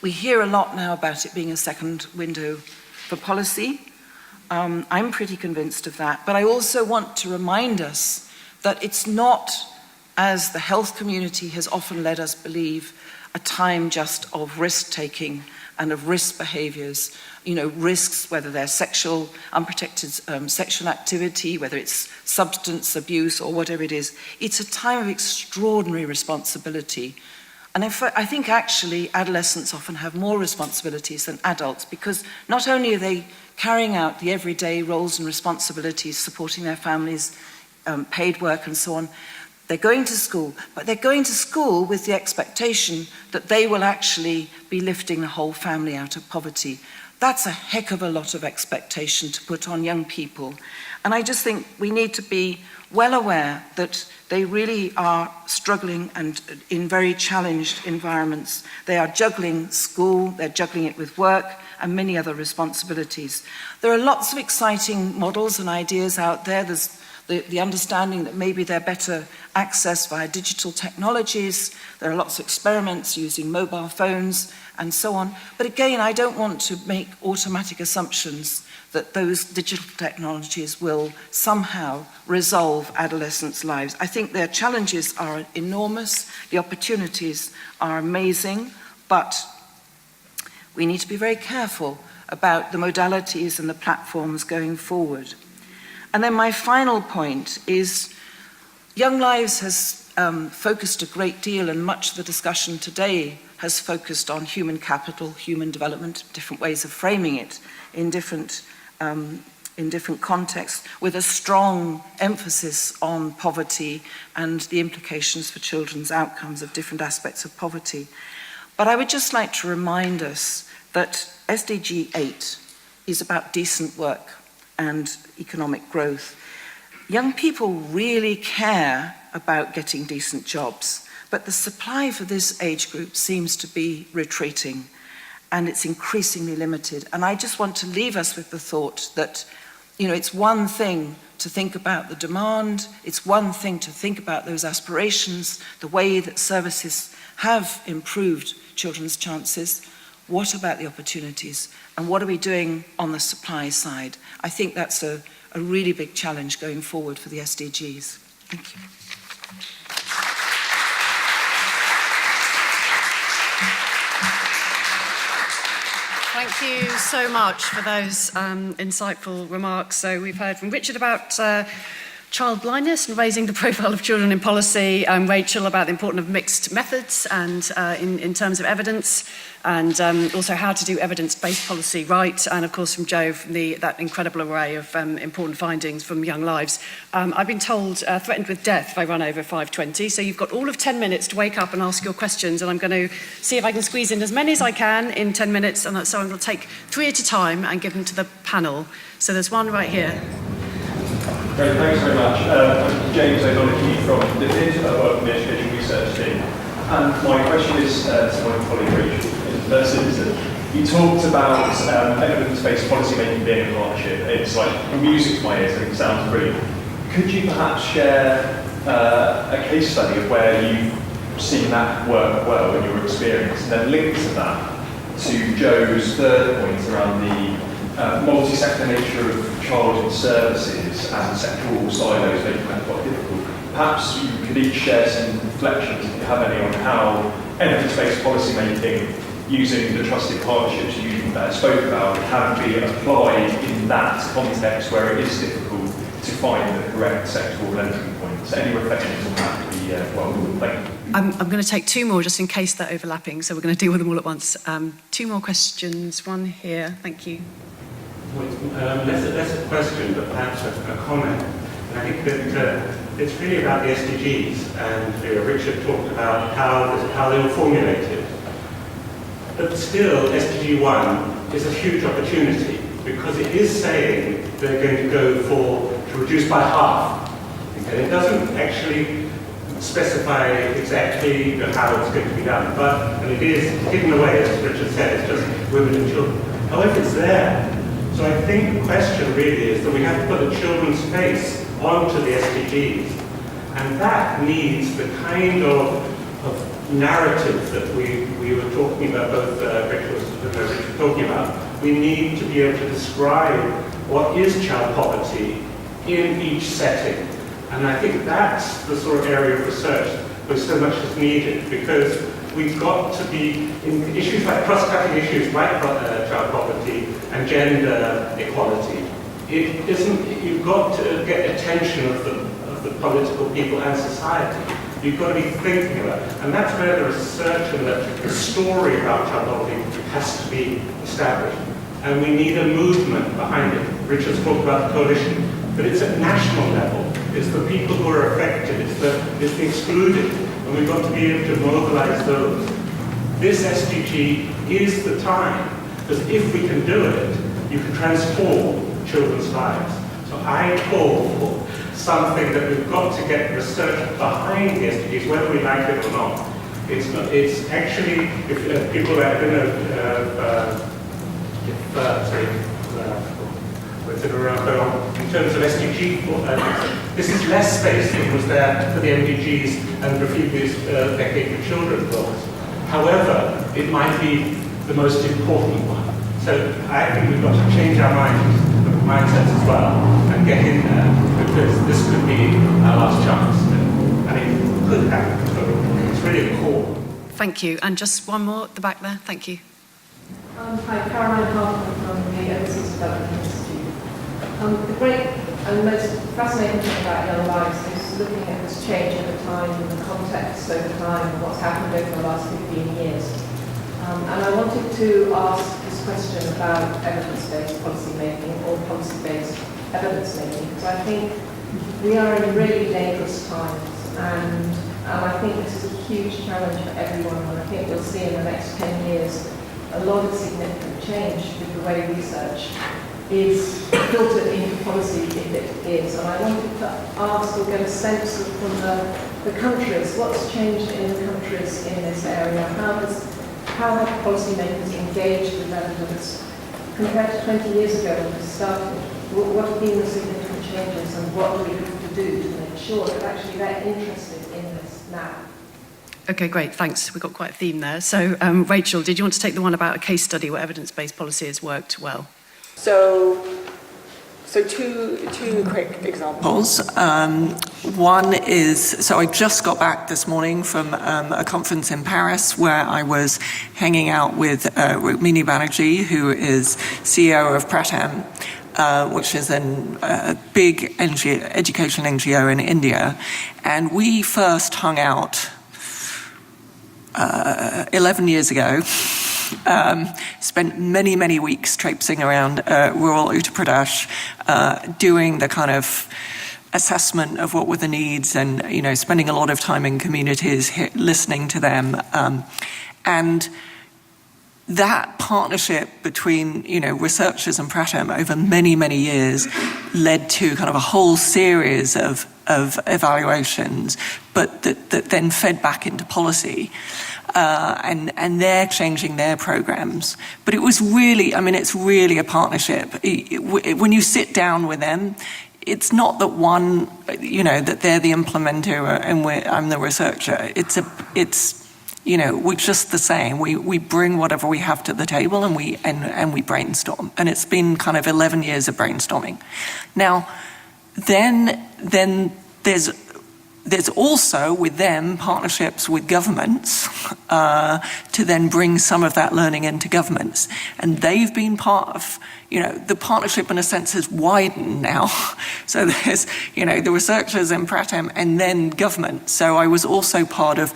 We hear a lot now about it being a second window for policy. I'm pretty convinced of that, but I also want to remind us that it's not, as the health community has often led us believe, a time just of risk-taking and of risk behaviors, risks, whether they're sexual, unprotected sexual activity, whether it's substance abuse or whatever it is. It's a time of extraordinary responsibility. And I think actually adolescents often have more responsibilities than adults because not only are they carrying out the everyday roles and responsibilities, supporting their families, paid work and so on, they're going to school, but they're going to school with the expectation that they will actually be lifting the whole family out of poverty. That's a heck of a lot of expectation to put on young people. And I just think we need to be well aware that they really are struggling and in very challenged environments. They are juggling school, they're juggling it with work, and many other responsibilities. There are lots of exciting models and ideas out there. There's the understanding that maybe they're better accessed via digital technologies. There are lots of experiments using mobile phones and so on. But again, I don't want to make automatic assumptions that those digital technologies will somehow resolve adolescents' lives. I think their challenges are enormous, the opportunities are amazing, but we need to be very careful about the modalities and the platforms going forward. And then my final point is Young Lives has focused a great deal, and much of the discussion today has focused on human capital, human development, different ways of framing it in different contexts, with a strong emphasis on poverty and the implications for children's outcomes of different aspects of poverty. But I would just like to remind us that SDG 8 is about decent work and economic growth. Young people really care about getting decent jobs, but the supply for this age group seems to be retreating, and it's increasingly limited. And I just want to leave us with the thought that, it's one thing to think about the demand, it's one thing to think about those aspirations, the way that services have improved children's chances. What about the opportunities? And what are we doing on the supply side? I think that's a really big challenge going forward for the SDGs. Thank you. Thank you so much for those insightful remarks. So we've heard from Richard about child blindness and raising the profile of children in policy, and Rachel about the importance of mixed methods and in terms of evidence, and also how to do evidence-based policy right, and of course from Jo from that incredible array of important findings from Young Lives. I've been told threatened with death if I run over 5:20, so you've got all of 10 minutes to wake up and ask your questions, and I'm going to see if I can squeeze in as many as I can in 10 minutes, and so I'm going to take 3 at a time and give them to the panel. So there's one right here. Great, thanks very much. I'm James O'Donoghue from the DID, I work in the Education Research Team. And my question is to my colleague Rachel in the first instance. You talked about evidence-based policy making being a partnership. It's like music to my ears, I think it sounds brilliant. Could you perhaps share a case study of where you've seen that work well in your experience, and then link to that to Jo's third point around the multi-sector nature of childhood services and sectoral silos making that quite difficult? Perhaps you could each share some reflections, if you have any, on how evidence-based policy making using the trusted partnerships you spoke about can be applied in that context where it is difficult to find the correct sectoral blending point. So any reflections on that would be welcome. Thank you. I'm going to take 2 more just in case they're overlapping, so we're going to deal with them all at once. 2 more questions, one here, thank you. Less a question, but perhaps a comment. And I think that it's really about the SDGs, and Richard talked about how they were formulated. But still, SDG 1 is a huge opportunity, because it is saying they're going to go to reduce by half. And it doesn't actually specify exactly how it's going to be done, and it is hidden away, as Richard said, it's just women and children. However, it's there. So I think the question really is that we have to put a children's face onto the SDGs, and that needs the kind of narrative that we were talking about, both Richard was talking about. We need to be able to describe what is child poverty in each setting, and I think that's the sort of area of research where so much is needed, because we've got to be in issues like cross-cutting issues like child poverty and gender equality. It isn't. You've got to get attention of the political people and society. You've got to be thinking about it, and that's where the research and the story about child poverty has to be established. And we need a movement behind it. Richard's talked about the coalition, but it's at national level. It's the people who are affected. It's the excluded. And we've got to be able to mobilize those. This SDG is the time, because if we can do it, you can transform children's lives. So I call for something that we've got to get research behind the SDGs, whether we like it or not. It's actually, if people that don't know, in terms of SDG, this is less space than was there for the MDGs and the previous Decade for Children goals. However, it might be the most important one. So I think we've got to change our mindsets as well and get in there, because this could be our last chance. And it could happen. So it's really a call. Thank you. And just one more at the back there. Thank you. Hi, Caroline Hartman from the Overseas Development Institute. The great and most fascinating thing about young lives is looking at this change over time and the context over time and what's happened over the last 15 years. And I wanted to ask this question about evidence-based policy making or policy-based evidence making, because I think we are in really dangerous times, and I think this is a huge challenge for everyone, and I think we'll see in the next 10 years a lot of significant change with the way research is filtered into policy, if it is. And I wanted to ask or get a sense of, from the countries, what's changed in the countries in this area? How have policymakers engaged with evidence compared to 20 years ago when we started? What have been the significant changes, and what do we have to do to make sure that actually they're interested in this now? Okay, great, thanks. We've got quite a theme there. So, Rachel, did you want to take the one about a case study where evidence-based policy has worked well? So two quick examples. One is, so I just got back this morning from a conference in Paris where I was hanging out with Rukmini Banerjee, who is CEO of Pratham, which is a big education NGO in India. And we first hung out 11 years ago. Spent many weeks traipsing around rural Uttar Pradesh, doing the kind of assessment of what were the needs, and spending a lot of time in communities, listening to them, and that partnership between researchers and Pratham over many years led to kind of a whole series of evaluations, but that then fed back into policy. And they're changing their programs. But it was really, it's really a partnership. When you sit down with them, it's not that one, that they're the implementer and I'm the researcher. We're just the same. We bring whatever we have to the table and we brainstorm. And it's been kind of 11 years of brainstorming. Now, then there's also with them partnerships with governments to then bring some of that learning into governments. And they've been part of, the partnership in a sense has widened now. So there's, the researchers in Pratham and then government. So I was also part of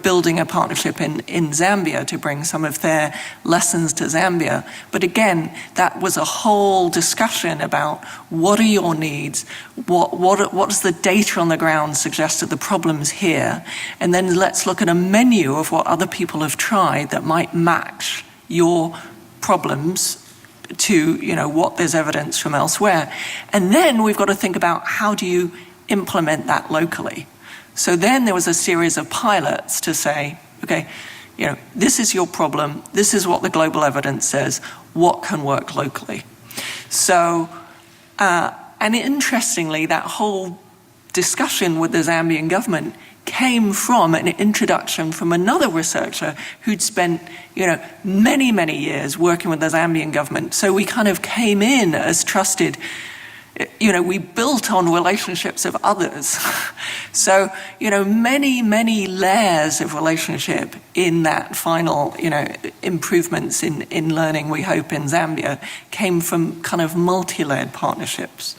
building a partnership in Zambia to bring some of their lessons to Zambia. But again, that was a whole discussion about what are your needs, what does the data on the ground suggest are the problems here, and then let's look at a menu of what other people have tried that might match your problems to what there's evidence from elsewhere. And then we've got to think about how do you implement that locally. So then there was a series of pilots to say, okay, this is your problem, this is what the global evidence says, what can work locally? So, and interestingly, that whole discussion with the Zambian government came from an introduction from another researcher who'd spent, many years working with the Zambian government. So we kind of came in as trusted. We built on relationships of others. So, many layers of relationship in that final, improvements in learning, we hope, in Zambia, came from kind of multi-layered partnerships.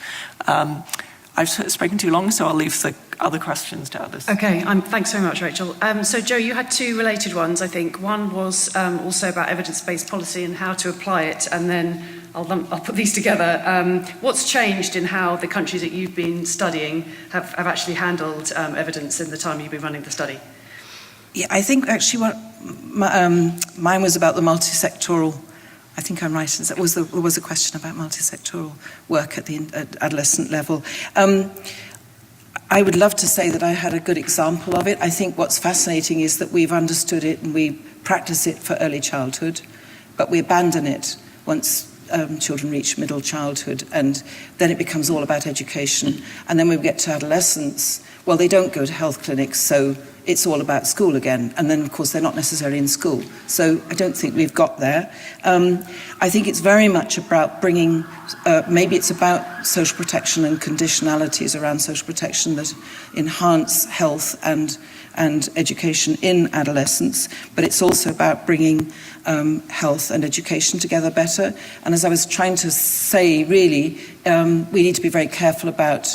I've spoken too long, so I'll leave the other questions to others. Okay, thanks very much, Rachel. So, Joe, you had two related ones, I think. One was also about evidence-based policy and how to apply it, and then I'll put these together. What's changed in how the countries that you've been studying have actually handled evidence in the time you've been running the study? Yeah, I think actually mine was about the multi-sectoral I think I'm right. There was a question about multi-sectoral work at the adolescent level. I would love to say that I had a good example of it. I think what's fascinating is that we've understood it and we practice it for early childhood, but we abandon it once children reach middle childhood, and then it becomes all about education. And then when we get to adolescence, well, they don't go to health clinics, so it's all about school again. And then, of course, they're not necessarily in school. So I don't think we've got there. I think it's very much about bringing, maybe it's about social protection and conditionalities around social protection that enhance health and education in adolescence, but it's also about bringing health and education together better. And as I was trying to say, really, we need to be very careful about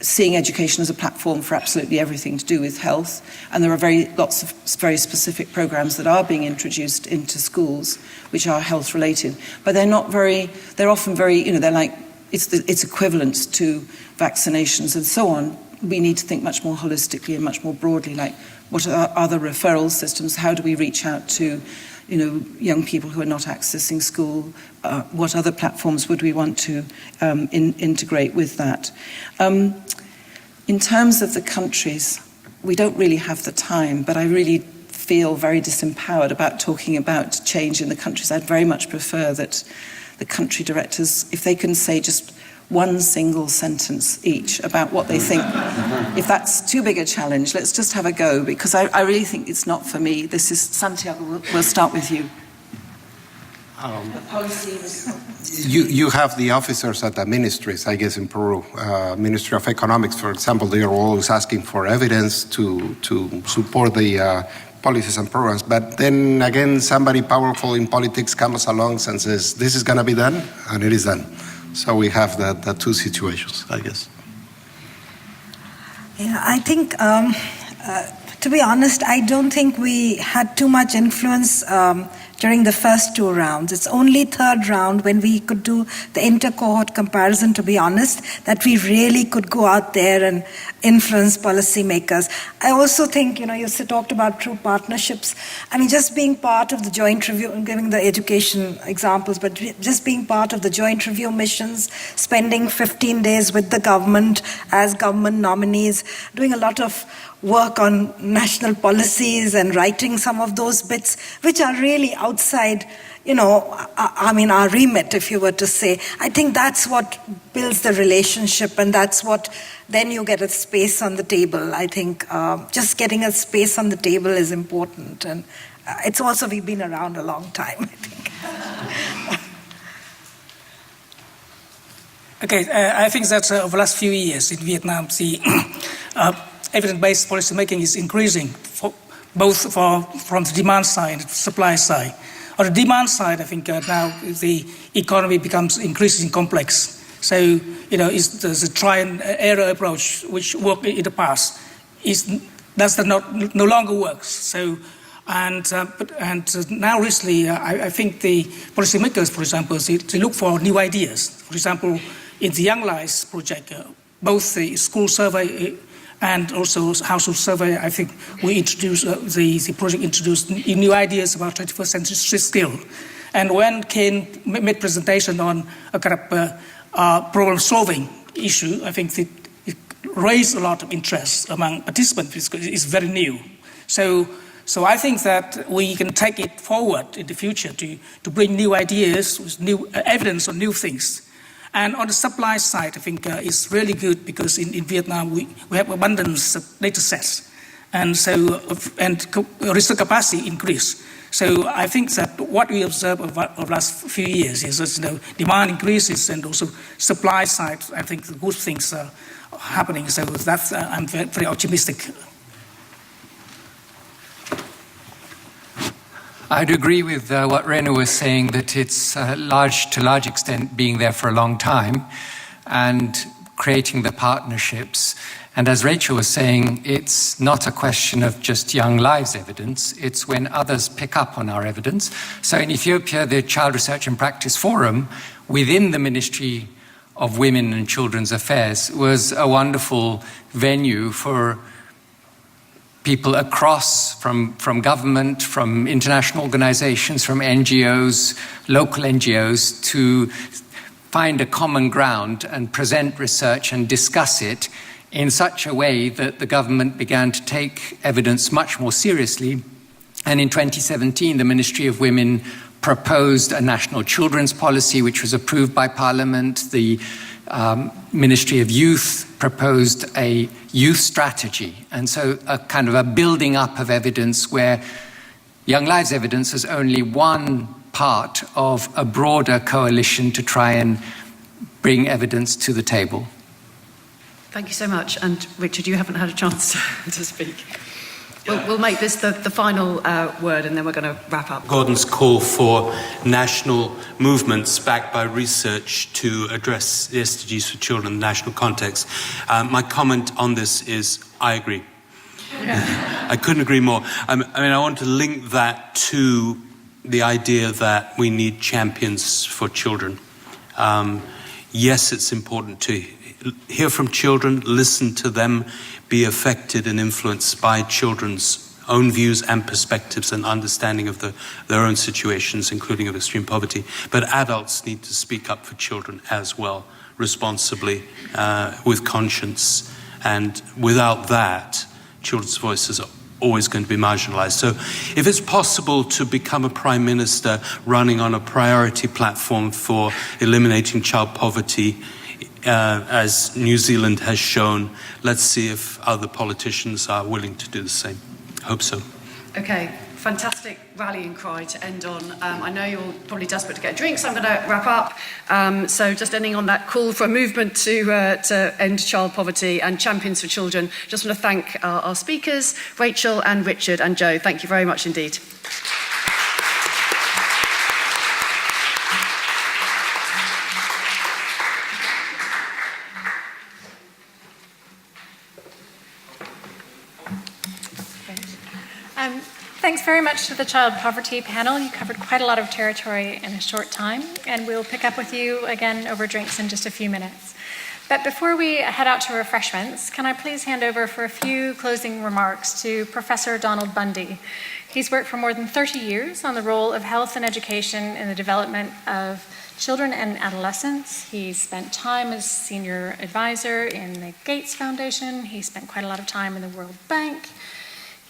seeing education as a platform for absolutely everything to do with health. And there are lots of very specific programs that are being introduced into schools which are health related, but they're often very, they're like, it's equivalent to vaccinations and so on. We need to think much more holistically and much more broadly, like what are other referral systems? How do we reach out to, young people who are not accessing school? What other platforms would we want to integrate with that? In terms of the countries, we don't really have the time, but I really feel very disempowered about talking about change in the countries. I'd very much prefer that the country directors, if they can say just one single sentence each about what they think. If that's too big a challenge, let's just have a go, because I really think it's not for me. This is, Santiago, we'll start with you. You have the officers at the ministries, I guess, in Peru. Ministry of Economics, for example, they are always asking for evidence to support the policies and programs. But then again, somebody powerful in politics comes along and says, this is going to be done, and it is done. So we have the two situations, I guess. Yeah, I think, to be honest, I don't think we had too much influence during the first two rounds. It's only third round, when we could do the inter-cohort comparison, to be honest, that we really could go out there and influence policymakers. I also think, you talked about true partnerships. I mean, just being part of the joint review, I'm giving the education examples, but just being part of the joint review missions, spending 15 days with the government as government nominees, doing a lot of work on national policies and writing some of those bits, which are really outside, our remit, if you were to say. I think that's what builds the relationship, and that's what, then you get a space on the table. I think just getting a space on the table is important. And it's also, we've been around a long time, I think. Okay, I think that over the last few years in Vietnam, the evidence-based policy making is increasing, both from the demand side and the supply side. On the demand side, I think now the economy becomes increasingly complex. So, there's a try and error approach which worked in the past. No longer works. So, and now recently, I think the policymakers, for example, they look for new ideas. For example, in the Young Lives project, both the school survey and also household survey, I think we introduced, the project introduced new ideas about 21st century skill. And when Ken made presentation on a kind of problem-solving issue, I think it raised a lot of interest among participants because it's very new. So I think that we can take it forward in the future to bring new ideas, with new evidence on new things. And on the supply side, I think it's really good because in Vietnam we have abundance of data sets, and research capacity increase. So I think that what we observe over the last few years is that demand increases and also supply side. I think the good things are happening. So that's I'm very optimistic. I'd agree with what Renu was saying, that it's to large extent being there for a long time and creating the partnerships. And as Rachel was saying, it's not a question of just Young Lives evidence, it's when others pick up on our evidence. So in Ethiopia, the Child Research and Practice Forum within the Ministry of Women and Children's Affairs was a wonderful venue for people across, from government, from international organizations, from NGOs, local NGOs, to find a common ground and present research and discuss it in such a way that the government began to take evidence much more seriously. And in 2017, the Ministry of Women proposed a national children's policy, which was approved by Parliament. The Ministry of Youth proposed a youth strategy. And so a kind of a building up of evidence where Young Lives evidence is only one part of a broader coalition to try and bring evidence to the table. Thank you so much. And Richard, you haven't had a chance to speak. We'll make this the final word, and then we're going to wrap up. Gordon's call for national movements backed by research to address the SDGs for children in the national context. My comment on this is, I agree. I couldn't agree more. I mean, I want to link that to the idea that we need champions for children. Yes, it's important to hear from children, listen to them, be affected and influenced by children's own views and perspectives and understanding of their own situations, including of extreme poverty. But adults need to speak up for children as well, responsibly, with conscience. And without that, children's voices are always going to be marginalized. So if it's possible to become a prime minister running on a priority platform for eliminating child poverty, as New Zealand has shown, let's see if other politicians are willing to do the same. Hope so. Okay, fantastic rallying cry to end on. I know you're probably desperate to get a drink, so I'm going to wrap up. So just ending on that call for a movement to end child poverty and champions for children. Just want to thank our speakers, Rachel and Richard and Joe. Thank you very much indeed. Thanks very much to the Child Poverty panel. You covered quite a lot of territory in a short time, and we'll pick up with you again over drinks in just a few minutes. But before we head out to refreshments, can I please hand over for a few closing remarks to Professor Donald Bundy. He's worked for more than 30 years on the role of health and education in the development of children and adolescents. He's spent time as senior advisor in the Gates Foundation. He spent quite a lot of time in the World Bank.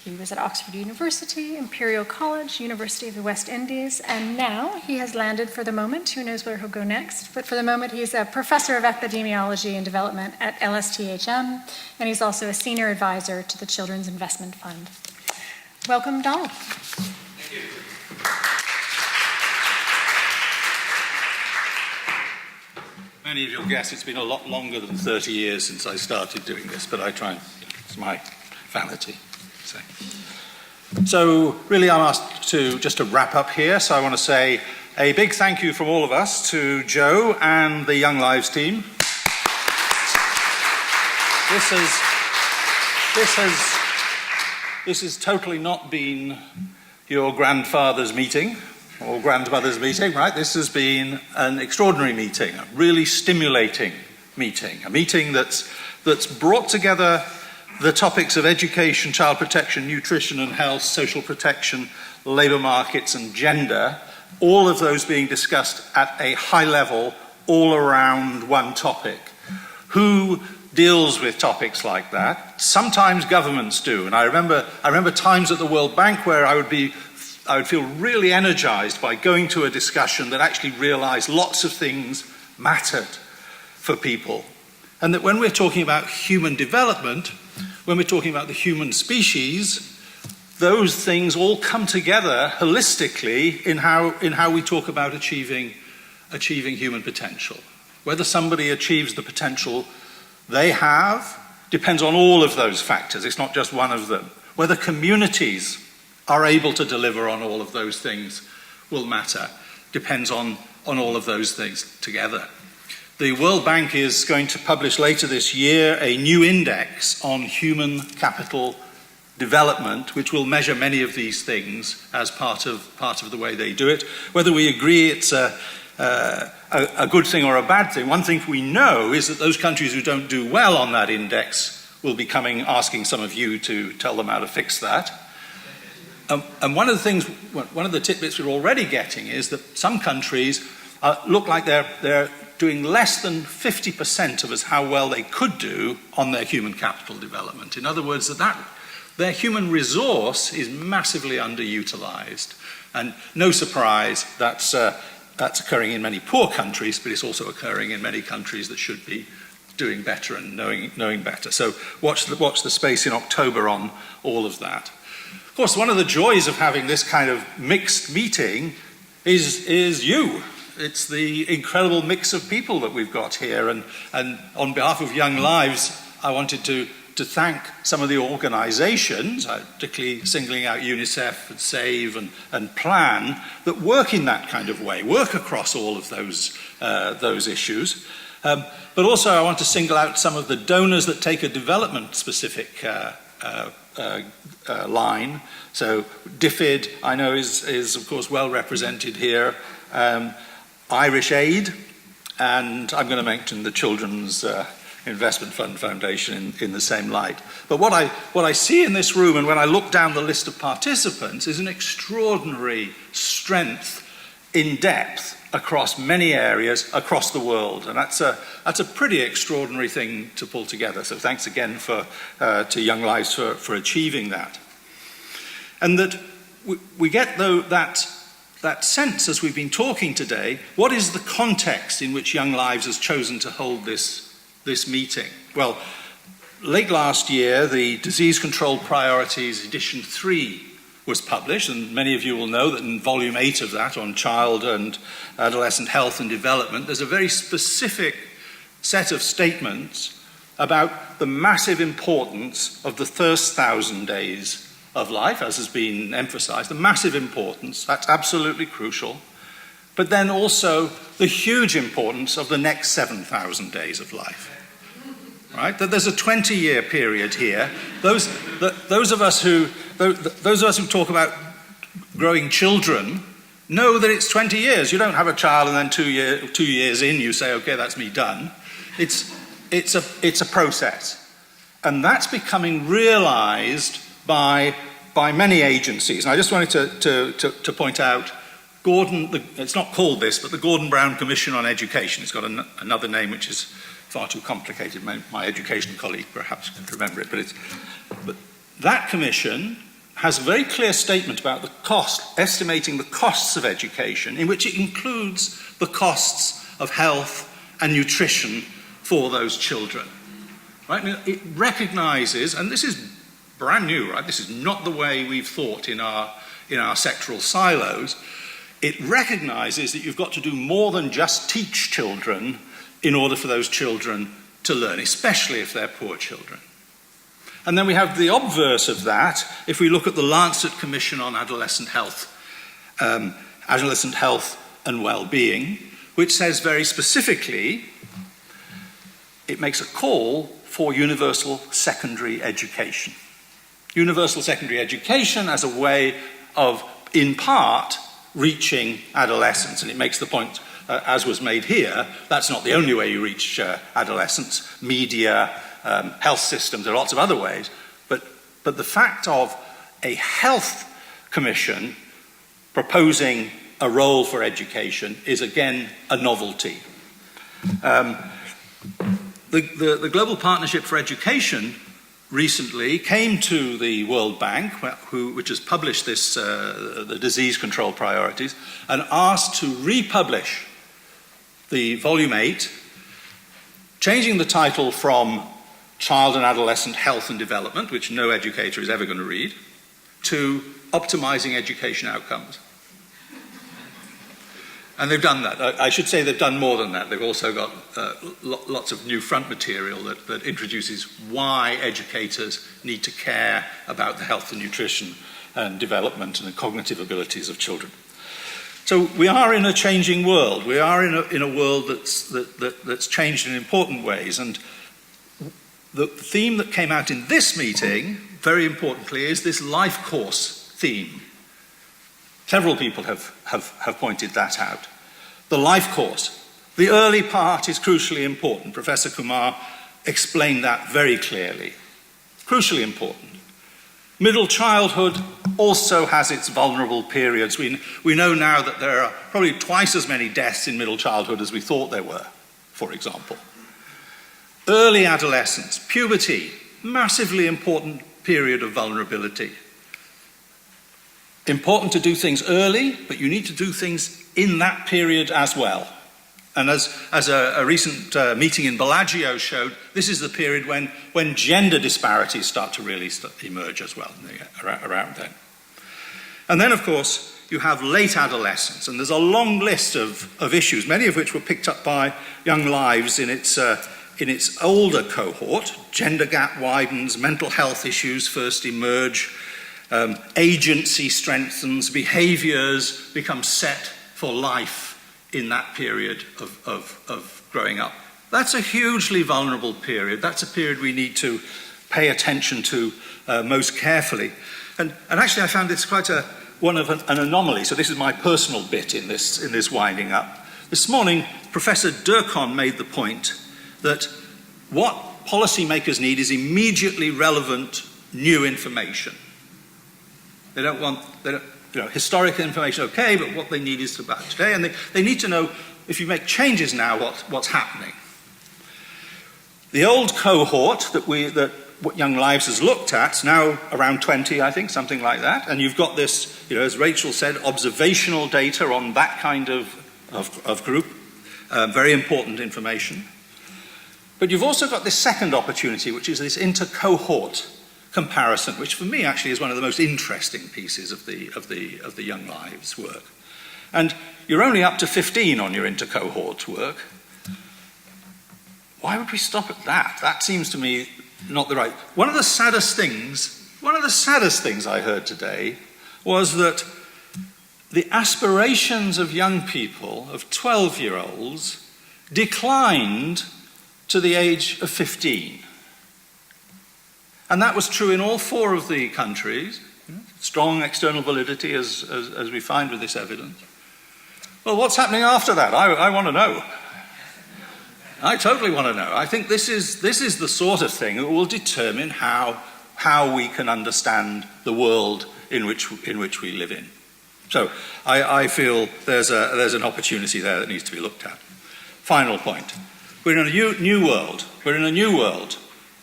He was at Oxford University, Imperial College, University of the West Indies, and now he has landed for the moment. Who knows where he'll go next? But for the moment, he's a professor of epidemiology and development at LSTHM, and he's also a senior advisor to the Children's Investment Fund. Welcome, Donald. Thank you. Many of you'll guess it's been a lot longer than 30 years since I started doing this, but I try and, it's my vanity. So really I'm asked to just to wrap up here, so I want to say a big thank you from all of us to Joe and the Young Lives team. This has totally not been your grandfather's meeting or grandmother's meeting, right? This has been an extraordinary meeting, a really stimulating meeting, a meeting that's brought together the topics of education, child protection, nutrition and health, social protection, labour markets and gender, all of those being discussed at a high level all around one topic. Who deals with topics like that? Sometimes governments do, and I remember times at the World Bank where I would feel really energised by going to a discussion that actually realised lots of things mattered for people. And that when we're talking about human development, when we're talking about the human species, those things all come together holistically in how we talk about achieving human potential. Whether somebody achieves the potential they have depends on all of those factors. It's not just one of them. Whether communities are able to deliver on all of those things will matter. Depends on all of those things together. The World Bank is going to publish later this year a new index on human capital development, which will measure many of these things as part of the way they do it. Whether we agree it's a good thing or a bad thing, one thing we know is that those countries who don't do well on that index will be coming asking some of you to tell them how to fix that. And one of the tidbits we're already getting is that some countries look like they're doing less than 50% of how well they could do on their human capital development. In other words, that their human resource is massively underutilized. And no surprise, that's occurring in many poor countries, but it's also occurring in many countries that should be doing better and knowing better. So watch the space in October on all of that. Of course, one of the joys of having this kind of mixed meeting is you. It's the incredible mix of people that we've got here. And on behalf of Young Lives, I wanted to thank some of the organizations, particularly singling out UNICEF and SAVE and Plan, that work in that kind of way, work across all of those issues. But also I want to single out some of the donors that take a development-specific line. So DFID, I know, is of course well represented here. Irish Aid, and I'm going to mention the Children's Investment Fund Foundation in the same light. But what I see in this room, and when I look down the list of participants, is an extraordinary strength in depth across many areas across the world, and that's a pretty extraordinary thing to pull together. So thanks again to Young Lives for achieving that. And that we get though that sense as we've been talking today. What is the context in which Young Lives has chosen to hold this meeting? Well, late last year, the Disease Control Priorities Edition 3 was published, and many of you will know that in Volume 8 of that, on child and adolescent health and development, there's a very specific set of statements about the massive importance of the first 1,000 days of life, as has been emphasized, the massive importance, that's absolutely crucial, but then also the huge importance of the next 7,000 days of life. Right? That there's a 20-year period here. Those of us who talk about growing children know that it's 20 years. You don't have a child and then 2 years in you say, okay, that's me done. It's a process. And that's becoming realized by many agencies. And I just wanted to point out Gordon, it's not called this, but the Gordon Brown Commission on Education. It's got another name which is far too complicated. My education colleague perhaps can remember it. But that commission has a very clear statement about the cost, estimating the costs of education, in which it includes the costs of health and nutrition for those children. Right? Now, it recognizes, and this is brand new, right? This is not the way we've thought in our sectoral silos. It recognizes that you've got to do more than just teach children in order for those children to learn, especially if they're poor children. And then we have the obverse of that, if we look at the Lancet Commission on Adolescent Health and Well-being, which says very specifically, it makes a call for universal secondary education. Universal secondary education as a way of, in part, reaching adolescence. And it makes the point, as was made here, that's not the only way you reach adolescence. Media, health systems, there are lots of other ways. But the fact of a health commission proposing a role for education is, again, a novelty. The Global Partnership for Education recently came to the World Bank, which has published the disease control priorities, and asked to republish the Volume 8, changing the title from Child and Adolescent Health and Development, which no educator is ever going to read, to Optimizing Education Outcomes. And they've done that. I should say they've done more than that. They've also got lots of new front material that introduces why educators need to care about the health and nutrition and development and the cognitive abilities of children. So we are in a changing world. We are in a world that's changed in important ways. And the theme that came out in this meeting, very importantly, is this life course theme. Several people have pointed that out. The life course. The early part is crucially important. Professor Kumar explained that very clearly. crucially important. Middle childhood also has its vulnerable periods. We know now that there are probably twice as many deaths in middle childhood as we thought there were, for example. Early adolescence, puberty, massively important period of vulnerability. Important to do things early, but you need to do things in that period as well. And as a recent meeting in Bellagio showed, this is the period when gender disparities start to really emerge as well, around then. And then, of course, you have late adolescence, and there's a long list of issues, many of which were picked up by Young Lives in its older cohort. Gender gap widens, mental health issues first emerge, agency strengthens, behaviours become set for life in that period of growing up. That's a hugely vulnerable period. That's a period we need to pay attention to most carefully. And actually I found this quite one of an anomaly. So this is my personal bit in this winding up. This morning, Professor Durkon made the point that what policymakers need is immediately relevant new information. They don't want, historic information, okay, but what they need is about today, and they need to know, if you make changes now, what's happening. The old cohort that what Young Lives has looked at, now around 20, I think, something like that, and you've got this, as Rachel said, observational data on that kind of group, very important information. But you've also got this second opportunity, which is this inter-cohort comparison, which for me actually is one of the most interesting pieces of the Young Lives work. And you're only up to 15 on your inter-cohort work. Why would we stop at that? That seems to me not the right. One of the saddest things I heard today was that the aspirations of young people, of 12-year-olds, declined to the age of 15. And that was true in all 4 of the countries. Strong external validity, as we find with this evidence. Well, what's happening after that? I want to know. I totally want to know. I think this is the sort of thing that will determine how we can understand the world in which we live in. So I feel there's an opportunity there that needs to be looked at. Final point. We're in a new world. We're in a new world.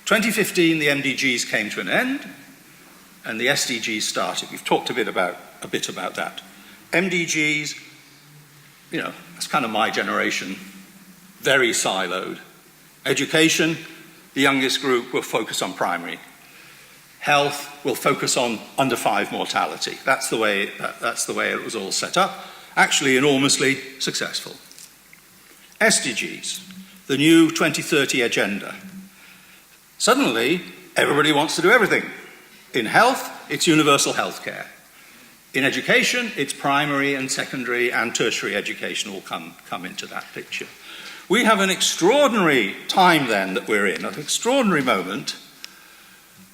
2015, the MDGs came to an end, and the SDGs started. We've talked a bit about that. MDGs, that's kind of my generation, very siloed. Education, the youngest group will focus on primary. Health will focus on under 5 mortality. That's the way it was all set up. Actually, enormously successful. SDGs, the new 2030 agenda. Suddenly, everybody wants to do everything. In health, it's universal health care. In education, it's primary and secondary and tertiary education all come into that picture. We have an extraordinary time then that we're in, an extraordinary moment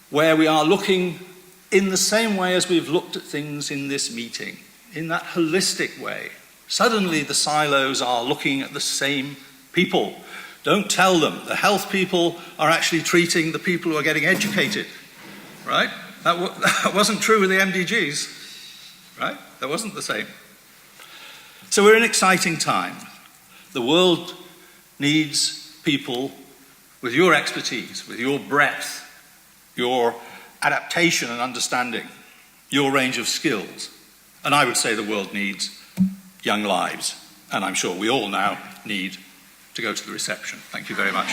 where we are looking in the same way as we've looked at things in this meeting, in that holistic way. Suddenly the silos are looking at the same people. Don't tell them. The health people are actually treating the people who are getting educated, right? That wasn't true with the MDGs, right? That wasn't the same. So we're in an exciting time. The world needs people with your expertise, with your breadth, your adaptation and understanding, your range of skills. And I would say the world needs Young Lives. And I'm sure we all now need to go to the reception. Thank you very much.